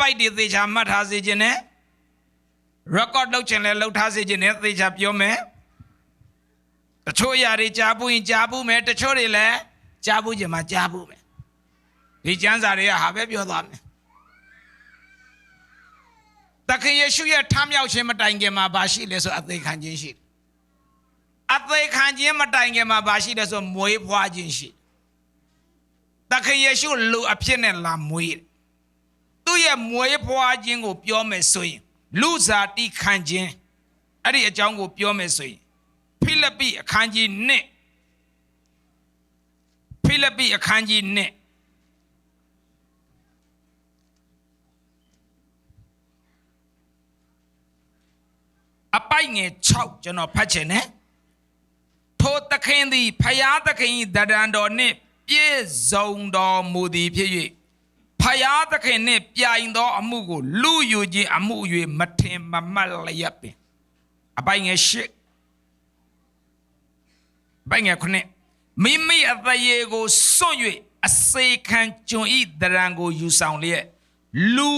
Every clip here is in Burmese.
bai di techa mat ha se chin ne record လုပ်ချင်လဲလုပ်ထားစေချင်တယ်သေချာပြောမယ်တချို့အရာတွေကြားဘူးရင်ကြားဘူးမယ်တချို့တွေလည်းကြားဘူးချင်မှကြားဘူးမယ်ဒီကျမ်းစာတွေကဟာပဲပြောသွားမယ်သခင်ယေရှုရဲ့ထမြောက်ခြင်းမတိုင်ခင်မှာဘာရှိလဲဆိုအသေးခံခြင်းရှိအသေးခံခြင်းမတိုင်ခင်မှာဘာရှိလဲဆိုမွေးဖွားခြင်းရှိသခင်ယေရှုလူအဖြစ်နဲ့လာမွေးသူ့ရဲ့မွေးဖွားခြင်းကိုပြောမယ်ဆိုရင်လူစားတိခံခြင်းအဲ့ဒီအကြောင်းကိုပြောမယ်ဆိုရင်ဖိလိပ္ပိအခန်းကြီး1ဖိလိပ္ပိအခန်းကြီး1အပိုက်ငယ်6ကျွန်တော်ဖတ်ချင်တယ်ထိုသခင်သည်ဖယားသခင်၏တရံတော်နှင့်ပြည့်စုံတော်မူသည်ဖြစ်၍ဖယားသခင်နှင့်ပြိုင်သောအမှုကိုလူယူခြင်းအမှု၍မထင်မမှတ်လျက်ပင်အပိုင်ငယ်8ပိုင်ငယ်9မိမိအသရေကိုစွန့်၍အစေခံကျွန်ဤတရံကိုယူဆောင်လျက်လူ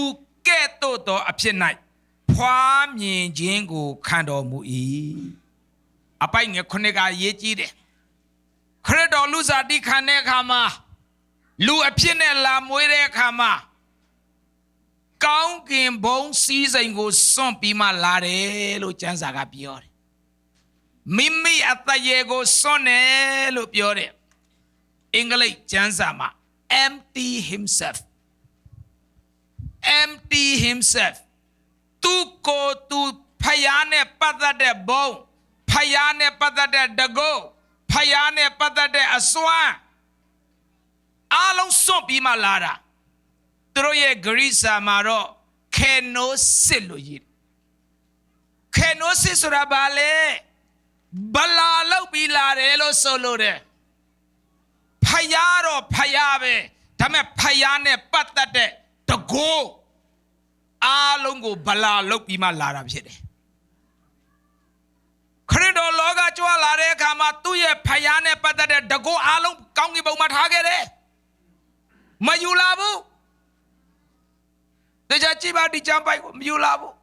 ကဲ့သို့သောအဖြစ်၌ဖွားမြင်ခြင်းကိုခံတော်မူ၏အပိုင်ငယ်9ကရေးကြည့်တယ်ခရစ်တော်လူစားတိခံတဲ့အခါမှာလူအဖြစ်နဲ့လာမွေးတဲ့အခါမှာကောင်းကင်ဘုံစီးစိမ်ကိုစွန့်ပြီးမှလာတယ်လို့ကျမ်းစာကပြောတယ်မိမိအသရေကိုစွန့်တယ်လို့ပြောတယ်အင်္ဂလိပ်ကျမ်းစာမှာ empty himself သူကိုသူဖယားနဲ့ပတ်သက်တဲ့ဘုံဖယားနဲ့ပတ်သက်တဲ့တကုတ်ဖယားနဲ့ပတ်သက်တဲ့အစွမ်းအားလုံးစွန့်ပြီးမှလာတာသူတို့ရဲ့ဂရိစာမှာတော့ kenosis လို့ရေးတယ် kenosis ဆိုတာဘာလဲဘလာလောက်ပြီးလာတယ်လို့ဆိုလို့တယ်ဖယားတော့ဖယားပဲဒါပေမဲ့ဖယားနဲ့ပတ်သက်တဲ့တကိုးအားလုံးကိုဘလာလောက်ပြီးမှလာတာဖြစ်တယ်ခရစ်တော်လောကကြွလာတဲ့အခါမှာသူ့ရဲ့ဖယားနဲ့ပတ်သက်တဲ့တကိုးအားလုံးကောင်းကင်ဘုံမှာထားခဲ့တယ်မယူလာဘူးတခြားကြည့်ပါဒီကျမ်းပိုက်ကိုမယူလာဘူး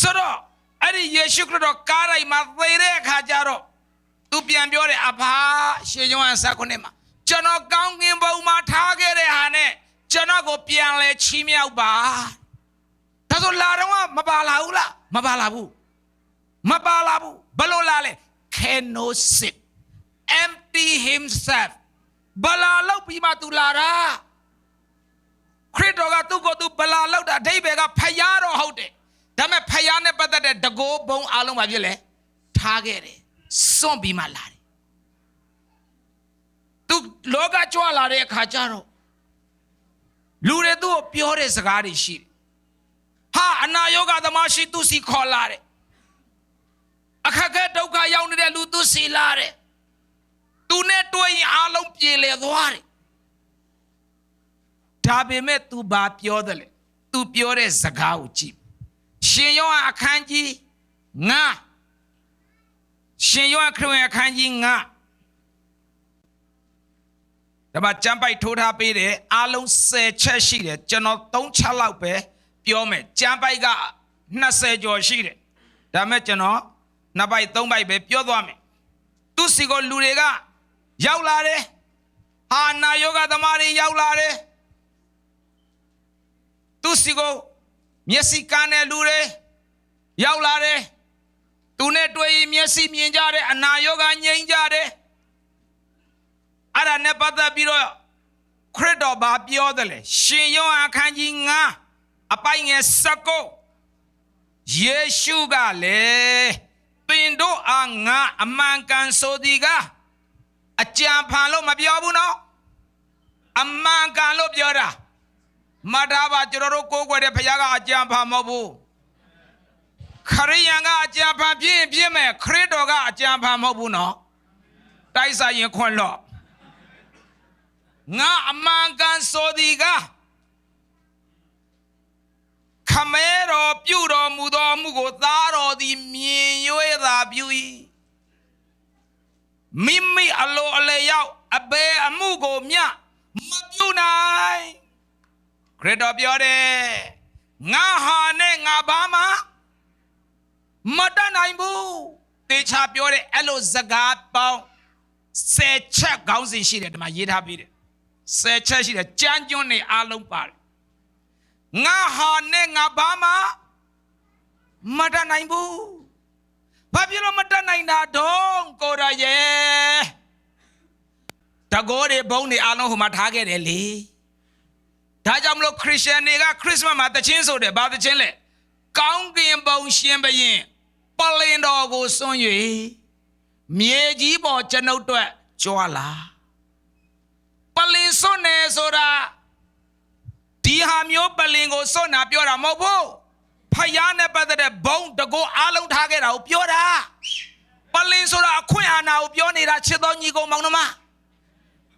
ဆိုတော့အဲ့ဒီယေရှုခရစ်တော်ကားတိုင်းမှာသေတဲ့အခါကျတော့သူပြန်ပြောတယ်အဖာရှေးယောဟန်19မှာကျွန်တော်ကောင်းကင်ဘုံမှာထားခဲ့တဲ့ဟာနဲ့ကျွန်တော်ကိုပြန်လဲချီးမြှောက်ပါဒါဆိုလာတော့မပါလာဘူးလားမပါလာဘူးဘလို့လာလဲ kenosis empty himself ဘလာလောက်ပြီးမှသူလာတာခရစ်တော်ကသူ့ကိုယ်သူဘလာလောက်တာအဓိပ္ပာယ်ကဖယားတော်ဟုတ်တယ်ဒါပေမဲ့ဖယားနဲ့ပတ်သက်တဲ့တကိုးဘုံအားလုံးပါဖြစ်လေထားခဲ့တယ်စွန့်ပြီးမှလာတယ်သူလောကကြွလာတဲ့အခါကျတော့လူတွေသူ့ကိုပြောတဲ့စကားတွေရှိတယ်ဟာအနာရောဂါသမားရှိသူစီခေါ်လာတယ်အခက်အခဲဒုက္ခရောက်နေတဲ့လူသူစီလာတယ်သူနဲ့တွေ့ရင်အားလုံးပြေလည်သွားတယ်ဒါပေမဲ့ तू ဘာပြောတယ်လဲ तू ပြောတဲ့စကားကိုကြည့်ရှင်ယောဟန်အခန်းကြီး9ရှင်ယောဟန်ခရစ်ဝင်အခန်းကြီး9ဒါမှကျမ်းပိုက်ထိုးထားပေးတယ်အားလုံး10ချက်ရှိတယ်ကျွန်တော်3ချက်လောက်ပဲပြောမယ်ကျမ်းပိုက်က20ကျော်ရှိတယ်ဒါမဲ့ကျွန်တော်2ပိုက်3ပိုက်ပဲပြောသွားမယ်သူစီကိုလူတွေကရောက်လာတယ်ဟာနာယောဂသမားတွေရောက်လာတယ်သူစီကိုမျက်စိကန်းတဲ့လူတွေရောက်လာတယ်သူနဲ့တွေ့ရင်မျက်စိမြင်ကြတယ်အနာယောဂငြိမ်းကြတယ်အဲ့ဒါနဲ့ပတ်သက်ပြီးတော့ခရစ်တော်ဘာပြောတယ်လဲရှင်ယောဟန်အခန်းကြီး9အပိုင်ငယ်19ယေရှုကလည်းသင်တို့အားငါအမှန်ကန်ဆိုသည်ကအကြံဖန်လို့မပြောဘူးနော်အမှန်ကန်လို့ပြောတာမထားပါကျွန်တော်တို့ကိုးကွယ်တဲ့ဘုရားကအကြံဖန်မဟုတ်ဘူးခရိယန်ကအကြံဖန်ဖြစ်မယ်ခရစ်တော်ကအကြံဖန်မဟုတ်ဘူးနော်တိုက်ဆိုင်ရင်ခွန့်လို့ငါအမှန်ကန်ဆိုသည်ကခမဲတော်ပြုတော်မူသောမှုကိုသားတော်သည်မြင်၍သာပြု၏မိမိအလိုအလေရောက်အဘယ်အမှုကိုမျှမပြုနိုင် ခရစ်တော်ပြောတယ်ငါဟာနဲ့ငါဘာမှမတတ်နိုင်ဘူးတေချာပြောတယ်အဲ့လိုစကားပေါင်း10ချက်ခေါင်းစဉ်ရှိတယ်ဒီမှာရေးထားပြီးတယ်10ချက်ရှိတယ်ကြမ်းကျွန်းနေအားလုံးပါတယ်ငါဟာနဲ့ငါဘာမှမတတ်နိုင်ဘူးဘာဖြစ်လို့မတတ်နိုင်တာတော့ကိုရရဲ့တကောတွေဘုံတွေအားလုံးဟိုမှာထားခဲ့တယ်လေဒါကြောင့်မလို့ခရစ်ယာန်တွေကခရစ်စမတ်မှာတခြင်းဆိုတယ်ဘာတခြင်းလဲကောင်းကင်ဘုံရှင်ဘုရင်ပလင်တော်ကိုစွန့်၍မြေကြီးပေါ်ကျွန်ုပ်တို့ကြွားလာပလင်စွန့်နေဆိုတာဒီဟာမျိုးပလင်ကိုစွန့်တာပြောတာမဟုတ်ဘူးဖယားနဲ့ပတ်သက်တဲ့ဘုံတကောအားလုံးထားခဲ့တာကိုပြောတာပလင်ဆိုတာအခွင့်အာဏာကိုပြောနေတာချစ်တော်ညီကောင်မောင်နှမ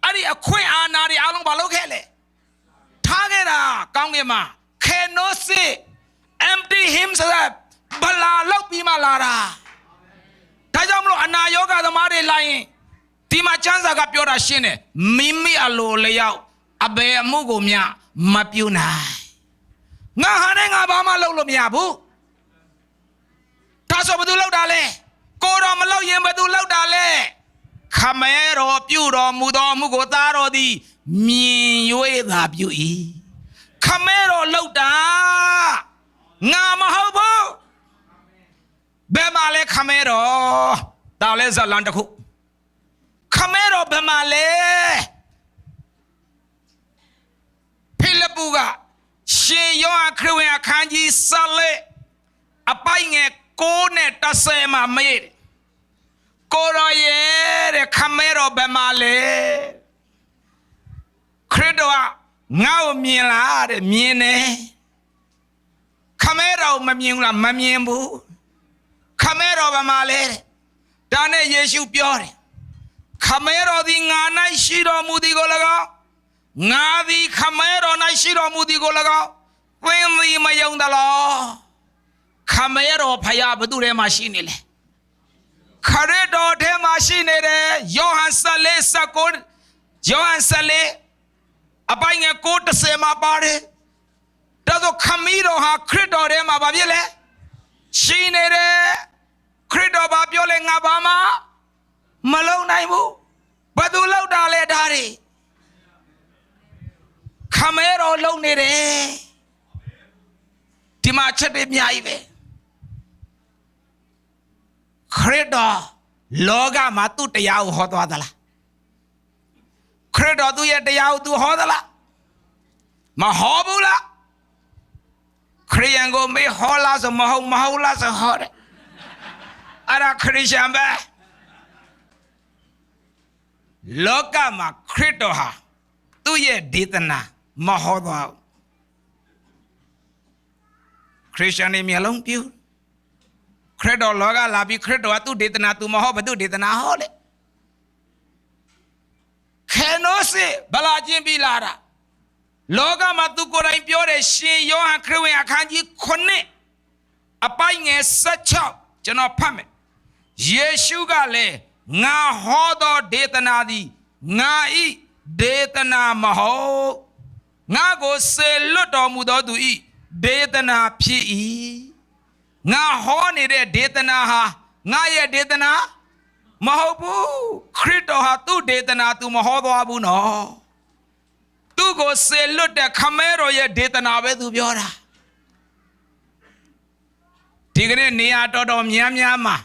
အဲ့ဒီအခွင့်အာဏာတွေအားလုံးဘာလုပ်ခဲ့လဲထားခဲ့တာကောင်းကင်မှာ cannot say empty himself ဘလာလောက်ပြီးမှလာတာဒါကြောင့်မလို့အနာယောဂသမားတွေလာရင်ဒီမှာကျမ်းစာကပြောတာရှင်းတယ်မိမိအလိုလျောက်အဘယ်အမှုကိုမျှမပြုနိုင်ငါဟာနဲ့ငါဘာမှလုပ်လို့မရဘူးဒါဆိုဘယ်သူလုပ်တာလဲကိုတော်မလုပ်ရင်ဘယ်သူလုပ်တာလဲခမဲတော်ပြုတော်မူသောအမှုကိုသားတော်သည်မြင်၍သာပြု၏ခမဲတော်လုပ်တာငါမဟုတ်ဘူးဘယ်မှာလဲခမဲတော်ဒါလဲဇလန်တစ်ခုခမဲတော်ဘယ်မှာလဲဖိလိပ္ပုကရှင်ယောဟန်ခရစ်ဝင်အခန်းကြီး14အပိုင်ငယ်9နဲ့10မှာမေးတယ်ကိုရောရဲ့တဲ့ခမဲတော်ဘယ်မှာလဲခရစ်တော်ကငါ့ကိုမြင်လားတဲ့မြင်တယ်ခမဲတော်မမြင်ဘူးလားမမြင်ဘူးခမဲတော်ဘယ်မှာလဲတဲ့ဒါနဲ့ယေရှုပြောတယ်ခမဲတော်သည်ငါ၌ရှိတော်မူသည်ကို၎င်းငါသည်ခမဲတော်၌ရှိတော်မူသည်ကို၎င်းသင်သည်မယုံသလားခမဲတော်ဖယားဘယ်သူထဲမှာရှိနေလဲခရစ်တော်ထဲမှာရှိနေတယ်ယောဟန်14ယောဟန်14အပိုင်းငယ်9:10မှာပါတယ်ဒါဆိုခမီးတော်ဟာခရစ်တော်ထဲမှာဘာဖြစ်လဲရှိနေတယ်ခရစ်တော်ဘာပြောလဲငါဘာမှမလုံနိုင်ဘူးဘယ်သူလောက်တာလဲဒါတွေခမဲတော်လုံနေတယ်ဒီမှာချက်တွေအများကြီးပဲခရစ်တော်လောကမှာသူ့တရားကိုဟောသွားသလားခရစ်တော်သူ့ရဲ့တရားကိုသူဟောသလားမဟောဘူးလားခရိယန်ကိုမေးဟောလားဆိုမဟုတ်လားဆိုဟောတယ်အဲ့ဒါခရစ်ယာန်ပဲလောကမှာခရစ်တော်ဟာသူ့ရဲ့ဒေသနာမဟောသွားဘူးခရစ်ယာန်တွေမျိုးလုံးပြူခရစ်တော်လောကလာပြီးခရစ်တော်ကသူ့ဒေသနာသူမဟောဘသူ့ဒေသနာဟောလေခဲနိုးစေဘလာချင်းပြီးလာတာလောကမှာသူကိုယ်တိုင်ပြောတယ်ရှင်ယောဟန်ခရစ်ဝင်အခန်းကြီး9အပိုင်းငယ်16ကျွန်တော်ဖတ်မယ်ယေရှုကလည်းငါဟောသောဒေသနာသည်ငါဤဒေသနာမဟုတ်ငါကိုစေလွတ်တော်မူသောသူဤဒေသနာဖြစ်၏ငါဟောနေတဲ့ဒေသနာဟာငါရဲ့ဒေသနာမဟုတ်ဘူးခရစ်တော်ဟာသူ့ဒေသနာသူမဟောသွားဘူးနော်သူ့ကိုစေလွတ်တဲ့ခမဲတော်ရဲ့ဒေသနာပဲသူပြောတာဒီကနေ့နေရာတော်များမှာ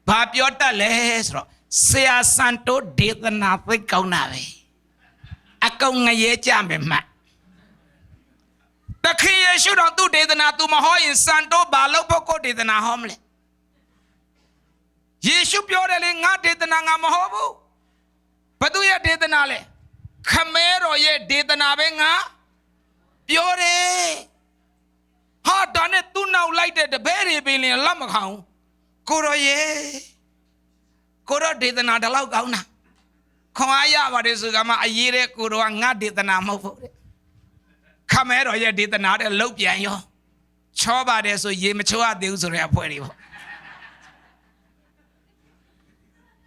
ဘာပြောတတ်လဲဆိုတော့ဆရာစန်တိုဒေသနာသိကောင်းတာပဲအကောင်ငရဲကြမယ်မှတခင်ယေရှုတော်သူ့ဒေသနာသူမဟောရင်စန်တိုဘာလို့ဖို့ကိုဒေသနာဟောမလဲယေရှုပြောတယ်လေငါဒေသနာငါမဟောဘူးဘသူရဲ့ဒေသနာလဲခမဲတော်ရဲ့ဒေသနာပဲငါပြောတယ်ဟာဒါနဲ့သူ့နောက်လိုက်တဲ့တပည့်တွေပင်လက်မခံဘူးကိုရောရဲ့ကိုရောဒေသနာတလောက်ကောင်းတာခွန်အားရပါတယ်ဆိုကမှအရေးတဲ့ကိုရောကငါဒေသနာမဟုတ်ဘူးတဲ့ခမဲတော်ရဲ့ဒေသနာတဲ့လောက်ပြန်ရောချောပါတယ်ဆိုရေမချိုးရသေးဘူးဆိုတဲ့အဖွဲတွေပေါ့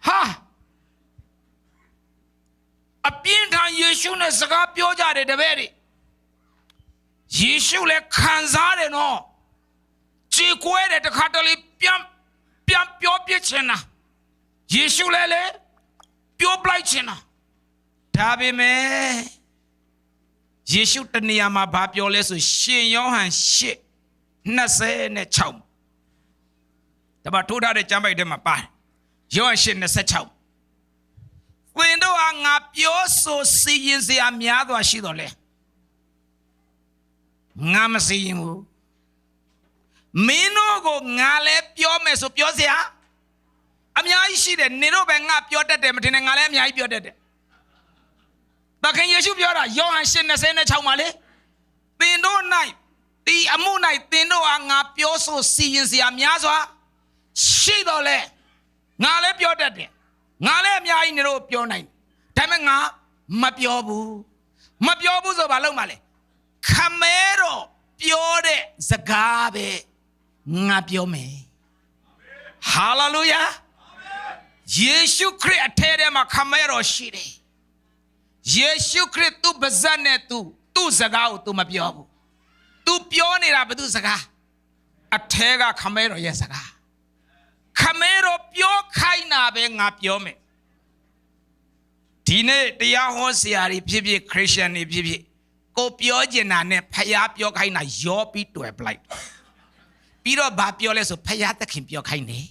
ဟာအပြင်းထန်ယေရှုနဲ့စကားပြောကြတယ်တပည့်တွေ ယေရှုလည်းခံစားတယ်နော်ကြေကွဲတယ်တခါတလေပြန်ပြောပြချင်တာယေရှုလည်းလေပြောပလိုက်ချင်တာဒါပေမဲ့ယေရှုတနေရာမှာဘာပြောလဲဆိုရှင်ယောဟန်8:26ဒါမှထိုးထားတဲ့ကျမ်းပိုက်ထဲမှာပါတယ်ယောဟန်8:26သင်တို့ဟာငါပြောဆိုစီရင်စရာများစွာရှိတော်လဲငါမစီရင်ဘူးမင်းတို့ကိုငါလည်းပြောမယ်ဆိုပြောစရာအများကြီးရှိတယ်နေတော့ပဲငါပြောတတ်တယ်မထင်နဲ့ငါလည်းအများကြီးပြောတတ်တယ်သခင်ယေရှုပြောတာယောဟန်8:26မှာလေသင်တို့၌ဒီအမှု၌သင်တို့ဟာငါပြောဆိုစီရင်စရာများစွာရှိတော်လဲငါလည်းပြောတတ်တယ်ငါလည်းအများကြီးနေတော့ပြောနိုင်ဒါပေမဲ့ငါမပြောဘူးဆိုဘာလို့မလဲခမဲတော့ပြောတဲ့စကားပဲငါပြောမယ်ဟာလေလုယာယေရှုခရစ်အထဲထဲမှာခမဲတော်ရှိတယ်ယေရှုခရစ်သူ့ပါးစပ်နဲ့သူ့စကားကို तू မပြောဘူး तू ပြောနေတာဘယ်သူစကားအထဲကခမဲတော်ရဲ့စကားခမဲတော်ပြောခိုင်းတာပဲငါပြောမယ်ဒီနေ့တရားဟောဆရာတွေဖြစ်ဖြစ်ခရစ်ယာန်တွေဖြစ်ဖြစ်ကိုပြောကျင်တာနဲ့ဖျားပြောခိုင်းတာရောပြီးတွေ့ပလိုက်ပြီးတော့ဘာပြောလဲဆိုဖျားသခင်ပြောခိုင်းတယ်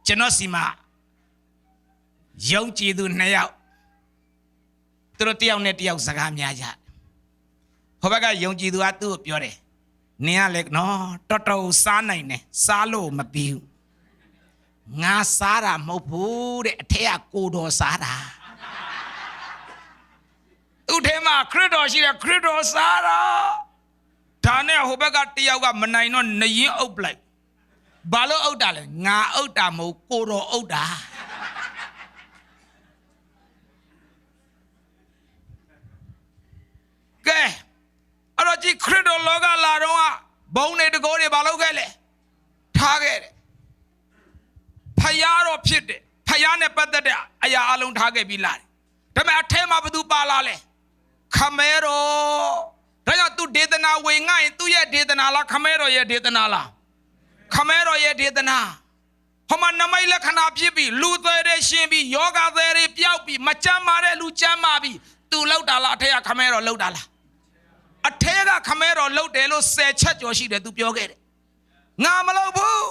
ကျွန်တော်စီမှာယုံကြည်သူ2ယောက်သူတို့တယောက်နဲ့တယောက်စကားများကြဟိုဘက်ကယုံကြည်သူကသူ့ကိုပြောတယ်နင်ကလည်းနော်တော်တော်စားနိုင်တယ်စားလို့မပြီးဘူးငါစားတာမဟုတ်ဘူးတဲ့အထက်ကကိုတော်စားတာသူ့ထဲမှာခရစ်တော်ရှိတယ်ခရစ်တော်စားတာဒါနဲ့ဟိုဘက်ကတယောက်ကမနိုင်တော့နရင်အုပ်ပလိုက်ဘာလို့အုပ်တာလဲငါအုပ်တာမဟုတ်ကိုတော်အုပ်တာကဲအဲ့တော့ဒီခရစ်တော်လောကလာတော့ဘုံနေတကိုးတွေဘာလုပ်ခဲ့လဲထားခဲ့တယ်ဖယားတော့ဖြစ်တယ်ဖယားနဲ့ပတ်သက်တဲ့အရာအလုံးထားခဲ့ပြီးလာတယ်ဒါပေမဲ့အထဲမှာဘသူပါလာလဲခမဲတော်ဒါကြောင့်သူဒေသနာဝေငှရင်သူ့ရဲ့ဒေသနာလားခမဲတော်ရဲ့ဒေသနာလားခမဲတော်ရဲ့ဒေသနာဟိုမှာနမိတ်လက္ခဏာဖြစ်ပြီးလူသေးတွေရှင်ပြီးယောဂသေးတွေပျောက်ပြီးမကြမ်းမာတဲ့လူကြမ်းမာပြီးသူလောက်တာလားအထက်ကခမဲတော်လောက်တာလားအထက်ကခမဲတော်လောက်တယ်လို့10ချက်ကျော်ရှိတယ်သူပြောခဲ့တယ်ငါမလောက်ဘူး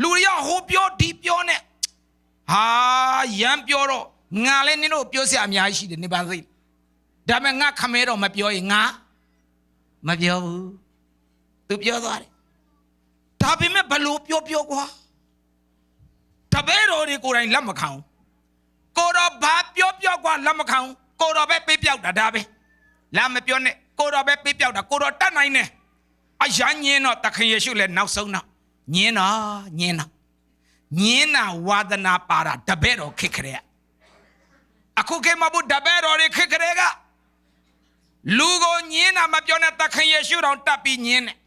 လူတွေကဟိုပြောဒီပြောနဲ့ဟာရမ်းပြောတော့ငါလည်းနင်တို့ပြောစရာအများကြီးရှိတယ်နေပါသိဒါပေမဲ့ငါခမဲတော်မပြောရင်ငါမပြောဘူးသူပြောသွားတယ်ဒါပေမဲ့ဘလို့ပြောကွာတပည့်တော်တွေကိုယ်တိုင်လက်မခံဘူးကိုတော်ဘာပြောကွာလက်မခံဘူးကိုတော်ပဲပေးပြောက်တာဒါပဲလက်မပြောနဲ့ကိုတော်ပဲပေးပြောက်တာကိုတော်တတ်နိုင်တယ်အရန်ညင်းတော့သခင်ယေရှုလည်းနောက်ဆုံးတော့ညင်းတာဝါဒနာပါတာတပည့်တော်ခက်ခရဲအခုခေတ်မှာဘုတပည့်တော်တွေခက်ခရဲကလူကိုညင်းတာမပြောနဲ့သခင်ယေရှုတော်တပ်ပြီးညင်းတယ်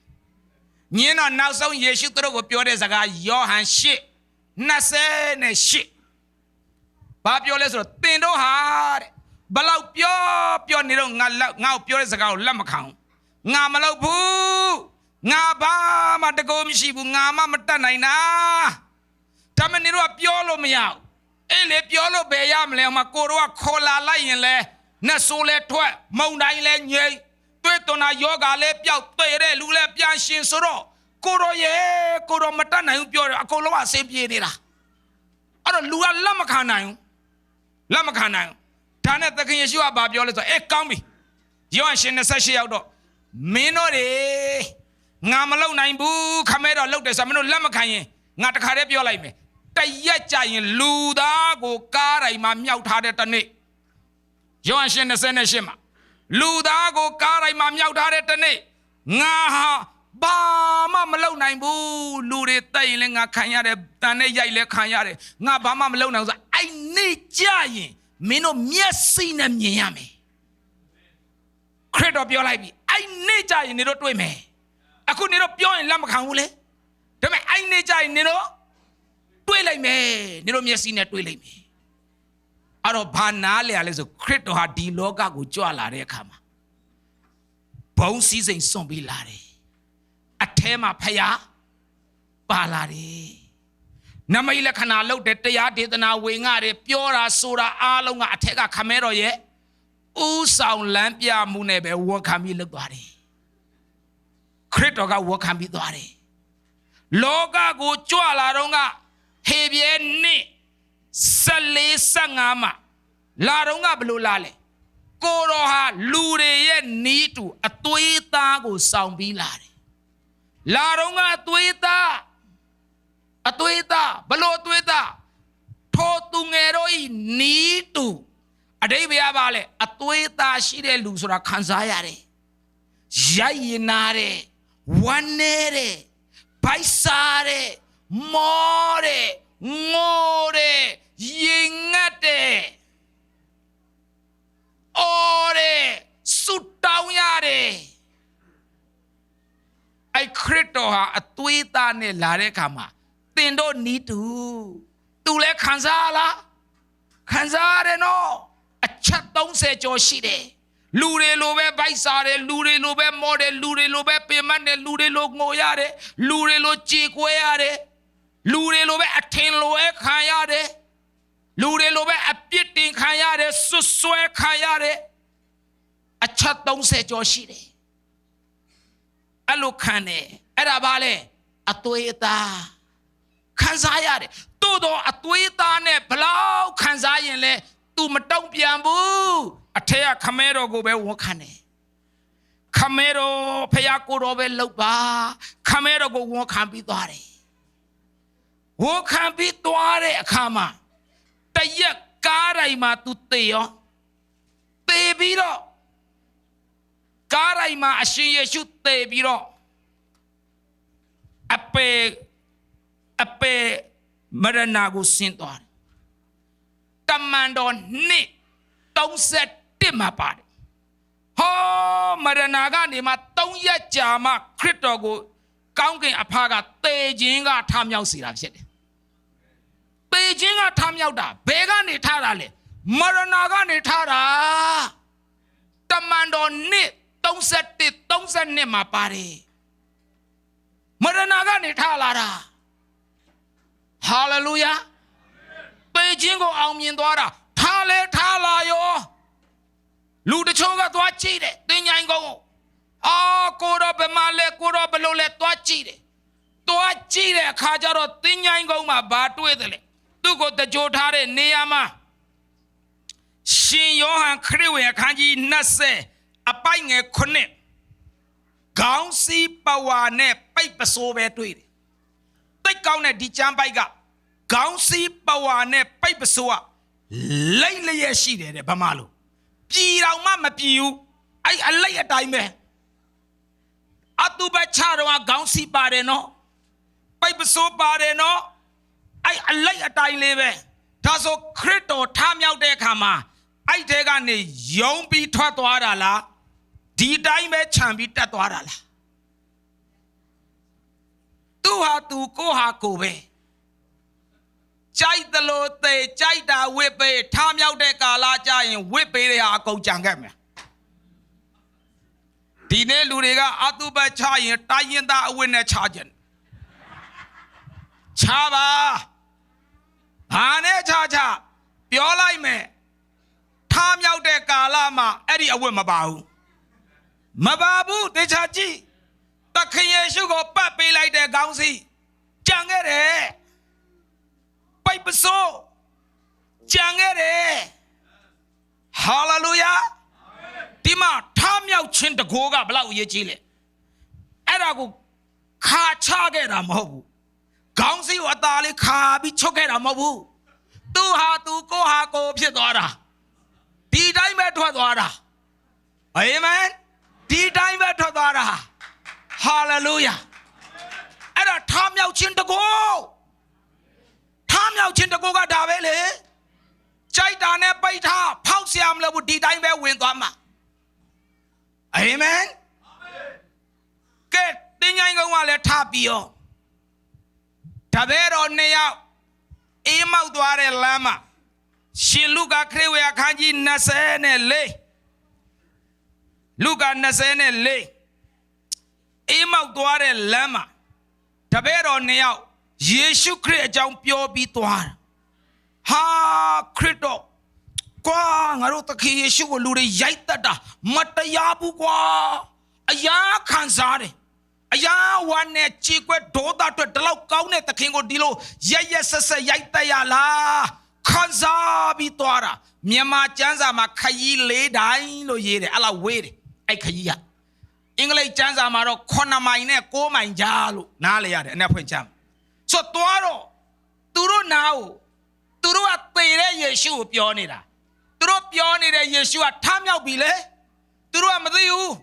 ညင်းတော့နောက်ဆုံးယေရှုသူတို့ကိုပြောတဲ့စကားယောဟန်8:28ဘာပြောလဲဆိုတော့သင်တို့ဟာတဲ့ဘလောက်ပြောနေတော့ငါ့ကိုပြောတဲ့စကားကိုလက်မခံငါမလုပ်ဘူးငါဘာမှတကောမရှိဘူးငါမှမတတ်နိုင်တာဒါမှနေတော့ပြောလို့မရဘူးအဲ့လေပြောလို့ဘယ်ရမလဲဟိုမှာကိုတော့ခေါ်လာလိုက်ရင်လဲနဲ့ဆိုးလဲထွက်မုံတိုင်းလဲငြိမ်တွေ့တော်နာယောဂါလဲပျောက်တွေ့တဲ့လူလဲပြန်ရှင်ဆိုတော့ကိုတော့မတတ်နိုင်ဘူးပြောတယ်အကုန်လုံးအဆင်ပြေနေတာအဲ့တော့လူကလက်မခံနိုင်ဘူးဒါနဲ့သခင်ယေရှုကဘာပြောလဲဆိုတော့ကောင်းပြီယောဟန်8:28ရောက်တော့မင်းတို့တွေငါမလုံနိုင်ဘူးခမဲတော်လှုပ်တယ်ဆိုတော့မင်းတို့လက်မခံရင်ငါတခါတည်းပြောလိုက်မယ်တရက်ကြရင်လူသားကိုကားတိုင်းမှာမြောက်ထားတဲ့တနေ့ယောဟန်8:28မှာလူသားကိုကားတိုင်းမှာမြောက်ထားတဲ့တနေ့ငါဟာဘာမှမလုံနိုင်ဘူးလူတွေတိုက်ရင်လည်းငါခံရတယ်တန်နဲ့ရိုက်လည်းခံရတယ်ငါဘာမှမလုံနိုင်ဘူးဆိုအဲ့နေ့ကြရင်မင်းတို့မျက်စိနဲ့မြင်ရမယ်ခရစ်တော်ပြောလိုက်ပြီအဲ့နေ့ကြရင်နေတို့တွေ့မယ်အခုနေတို့ပြောရင်လက်မခံဘူးလေဒါပေမဲ့အဲ့နေ့ကြရင်နေတို့တွေ့လိုက်မယ်နေတို့မျက်စိနဲ့တွေ့လိုက်မယ်အဲ့တော့ဘာနားလဲရလဲဆိုခရစ်တော်ဟာဒီလောကကိုကြွလာတဲ့အခါမှာ ုံစည်းစိမ်စွန့်ပြီးလာတယ်အထဲမှာဖယားပါလာတယ်နမိတ်လက္ခဏာလုပ်တဲ့တရားဒေသနာဝင်ငါတွေပြောတာဆိုတာအားလုံးကအထက်ကခမဲတော်ရဲ့ဥဆောင်လမ်းပြမှုနဲ့ပဲဝန်ခံပြီးလုပ်သွားတယ်ခရစ်တော်ကဝန်ခံပြီးသွားတယ်လောကကိုကြွလာတော့ကဟေပြဲနှစ်14-15မှာလာတော့ကဘလို့လာလဲကိုတော်ဟာလူတွေရဲ့နီးတူအသွေးသားကိုဆောင်ပြီးလာတယ်လာတော့ကအသွေးသားဘလို့အသွေးသားထိုသူငယ်တို့ဤနီးတူအတိတ်ဘယ်ပါလဲအသွေးသားရှိတဲ့လူဆိုတာခံစားရတယ်ရိုက်ရင်နာတယ်ဝမ်းနေတယ်ဘိုက်စားတယ်မောတယ်ငိုတယ်ရင်ငတ်တယ်အော်တယ်ဆုတောင်းရတယ်အဲ့ခရစ်တော်ဟာအသွေးသားနဲ့လာတဲ့အခါမှာသင်တို့နီးတူသူလည်းခံစားလားခံစားရတယ်နော်အချက်30ကျော်ရှိတယ်လူတွေလိုပဲဗိုက်စားတယ်လူတွေလိုပဲမောတယ်လူတွေလိုပဲပင်မတယ်လူတွေလိုငိုရတယ်လူတွေလိုကြေကွဲရတယ်လူတွေလိုပဲအထင်လိုခံရတယ်လူတွေလိုပဲအပြစ်တင်ခံရတယ်ဆွဆွဲခံရတယ်အချက်30ကျော်ရှိတယ်အဲ့လိုခံတယ်အဲ့ဒါဘာလဲအသွေးသားခံစားရတယ်တိုးတော့အသွေးသားနဲ့ဘလောက်ခံစားရင်လဲ तू မတုံ့ပြန်ဘူးအထက်ကခမဲတော်ကိုပဲဝန်ခံတယ်ခမဲတော်ဖယားကိုတော်ပဲလှုပ်ပါခမဲတော်ကိုဝန်ခံပြီးသွားတယ်ဝန်ခံပြီးသွားတဲ့အခါမှာတရက်ကားတိုင်းမှာ तू သေရောသေပြီးတော့ကားတိုင်းမှာအရှင်ယေရှုသေပြီးတော့အပေမရဏကိုဆင်းသွားတယ်တမန်တော်နှစ်31မှာပါတယ်ဟောမရဏကနေမှ3ရက်ကြာမှခရစ်တော်ကိုကောင်းကင်အဖကသေခြင်းကထမြောက်စေတာဖြစ်တယ်သေခြင်းကထမြောက်တာဘယ်ကနေထတာလဲမရဏကနေထတာတမန်တော်နှစ်32မှာပါတယ်မရဏကနေထလာတာဟာလေလုယာသေခြင်းကိုအောင်မြင်သွားတာထားလဲထားလာရောလူတချို့ကသွားကြည့်တယ်တင်ញိုင်ကုန်းကိုတော့ဘယ်မှာလဲကိုတော့ဘလို့လဲသွားကြည့်တယ်သွားကြည့်တဲ့အခါကျတော့တင်ញိုင်ကုန်းမှာဘာတွေ့တယ်လဲသူ့ကိုတကြိုထားတဲ့နေရာမှာရှင်ယောဟန်ခရစ်ဝင်အခန်းကြီး20အပိုက်ငယ်9ခေါင်းစည်းပဝါနဲ့ပိတ်ပစိုးပဲတွေ့တယ်တိတ်ကောင်းတဲ့ဒီကျမ်းပိုက်ကခေါင်းစည်းပဝါနဲ့ပိတ်ပစိုးကလိမ့်လျက်ရှိတယ်တဲ့ဗမာလိုပြည်တော်မှမပြည်ဘူးအဲ့အလိမ့်အတိုင်းပဲအတူပဲခြားတော့ခေါင်းစည်းပါတယ်နော်ပိတ်ပစိုးပါတယ်နော်အဲ့အလိမ့်အတိုင်းလေးပဲဒါဆိုခရစ်တော်ထမြောက်တဲ့အခါမှာအဲ့တဲကနေယုံပြီးထွက်သွားတာလားဒီတိုင်းပဲခြံပြီးတက်သွားတာလားသူဟာသူကိုဟာကိုပဲကြိုက်တယ်လို့သေကြိုက်တာဝစ်ပေးထမြောက်တဲ့ကာလကြရင်ဝစ်ပေးတဲ့ဟာအကုန်ကြံခဲ့မယ်ဒီနေ့လူတွေကအတုပချရင်တိုင်းရင်သားအဝစ်နဲ့ချကြတယ်ချပါဘာနဲ့ချပြောလိုက်မယ်ထမြောက်တဲ့ကာလမှာအဲ့ဒီအဝစ်မပါဘူးမပါဘူးတေချာကြည့်သခင်ယေရှုကိုပတ်ပေးလိုက်တဲ့ခေါင်းစည်းကြံခဲ့တယ်ပိတ်ပစိုးကြံခဲ့တယ်ဟာလေလုယာဒီမှာထမြောက်ခြင်းတကိုးကဘလောက်အရေးကြီးလဲအဲ့ဒါကိုခါချခဲ့တာမဟုတ်ဘူးခေါင်းစည်းကိုအသာလေးခါပြီးချုပ်ခဲ့တာမဟုတ်ဘူးသူဟာသူကိုဟာကိုဖြစ်သွားတာဒီတိုင်းပဲထွက်သွားတာအာမင်ဒီတိုင်းပဲထွက်သွားတာဟာလေလုယာအဲ့ဒါထမြောက်ခြင်းတကိုးထမြောက်ခြင်းတကိုးကဒါပဲလေကြိုက်တာနဲ့ပိတ်ထားဖောက်เสียမလို့ဘူးဒီတိုင်းပဲဝင်သွားမှာအာမင်ကဲတင်းញိုင်းကုန်းကလည်းထပြီးရောတပည့်တော်2ယောက်အေးမောက်သွားတဲ့လမ်းမှာရှင်လုကာခရစ်ဝင်အခန်းကြီး24လုကာ24 mau tuare lama. Tabero neo Yesu Christ jang pio bituar. Ha Christo. Kwa ngaro taki Yesu ko lure yaita da matayabu kwa. Aya kansare. Aya wane chikwe doda to dalau kaune takingo dilo yaya sasa yaita ya la. Kansa bituara. Myanmar chanza ma khayi le dai lo yere ala were. Ai khayi ya. English chanza ma ro 9 မိုင်နဲ့ 9 မိုင်ကြားလို့နားလေရတယ်အနက်ဖွင့်ချမ်းဆိုတော့တော့သူတို့နားကိုသူတို့ကသေတဲ့ယေရှုကိုပြောနေတာသူတို့ပြောနေတဲ့ယေရှုကထမြောက်ပြီလေသူတို့ကမသိဘူး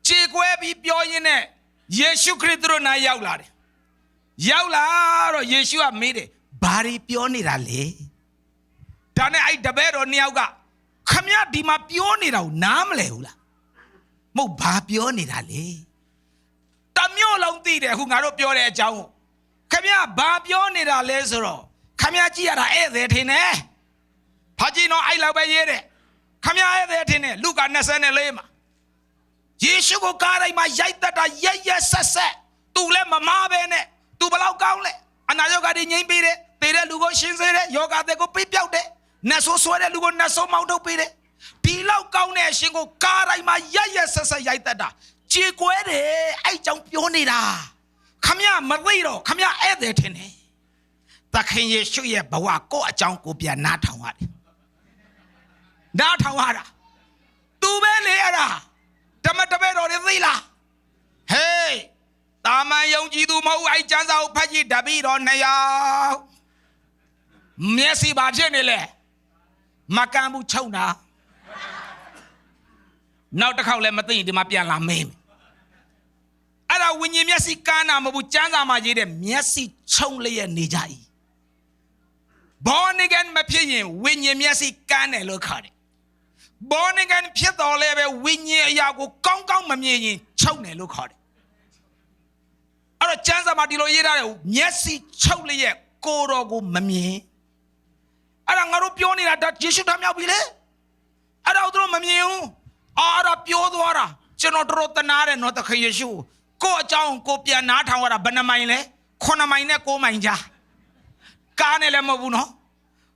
ခြေကွဲပြီးပြောရင်းနဲ့ယေရှုခရစ်သူတို့နားရောက်လာတယ်ရောက်လာတော့ယေရှုကမေးတယ်ဘာတွေပြောနေတာလဲဒါနဲ့အဲ့တပည့်တော်နှစ်ယောက်ကခမရဒီမှာပြောနေတာကိုနားမလဲဘူးလားမဟုတ်ဘာပြောနေတာလဲတမျိုးလုံးသိတယ်အခုငါတို့ပြောတဲ့အကြောင်းကိုခမရဘာပြောနေတာလဲဆိုတော့ခမရကြည့်ရတာဧည့်သည်ထင်တယ်ဘာကြည့်တော့အဲ့လောက်ပဲရေးတယ်ခမရဧည့်သည်ထင်တယ်လူက24မှာယေရှုကိုကားတိုင်းမှာရိုက်တတ်တာရက်ဆက်သူလည်းမမားပဲနဲ့သူဘလောက်ကောင်းလဲအနာရောဂါတွေငြိမ်းပေးတယ်သေတဲ့လူကိုရှင်းစေတယ်ယောဂတဲ့ကိုပြပြောက်တယ်နတ်ဆိုးဆွဲတဲ့လူကိုနတ်ဆိုးမောင်းထုတ်ပေးတယ်ဒီလောက်ကောင်းတဲ့အရှင်ကိုကားတိုင်းမှာရက်ဆက်ရိုက်တတ်တာကြေကွဲတယ်အဲ့ကြောင့်ပြောနေတာခမရမသိတော့ခမရဧည့်သည်ထင်တယ်သခင်ယေရှုရဲ့ဘဝကိုအကြောင်းကိုပြန်နားထောင်ရတယ်နားထောင်ရတာသူပဲလေအဲ့ဒါဓမ္မတပည့်တော်တွေသိလားဟေးတာမန်ယုံကြည်သူမဟုတ်အဲ့ကျမ်းစာကိုဖတ်ကြည့်တပည့်တော်2ယောက်မျက်စိပါဖြစ်နေလေမကမ်းဘူးချုပ်တာနောက်တစ်ခေါက်လည်းမသိရင်ဒီမှာပြန်လာမင်းအဲ့ဒါဝိညာဉ်မျက်စိကန်းတာမဟုတ်ဘူးကျမ်းစာမှာရေးတဲ့မျက်စိချုံလျက်နေကြ၏ဘောနိဂန်မဖြစ်ရင်ဝိညာဉ်မျက်စိကန်းတယ်လို့ခေါ်တယ်ဘောနိဂန်ဖြစ်တော်လဲပဲဝိညာဉ်အရာကိုကောင်းကောင်းမမြင်ရင်ချုံတယ်လို့ခေါ်တယ်အဲ့တော့ကျမ်းစာမှာဒီလိုရေးထားတယ်မျက်စိချုံလျက်ကိုယ်တော်ကိုမမြင်အဲ့ဒါငါတို့ပြောနေတာဒါယေရှုထမြောက်ပြီလေအဲ့ဒါတို့မမြင်ဘူးအဲ့ဒါပြောသွားတာကျွန်တော်တို့တနာတယ်နော်သခင်ယေရှုကိုအကြောင်းကိုပြန်နားထောင်ရတာဘယ်နှမိုင်လဲ9 မိုင်နဲ့ 9 မိုင်ကြားကားနဲ့လည်းမဟုတ်ဘူးနော်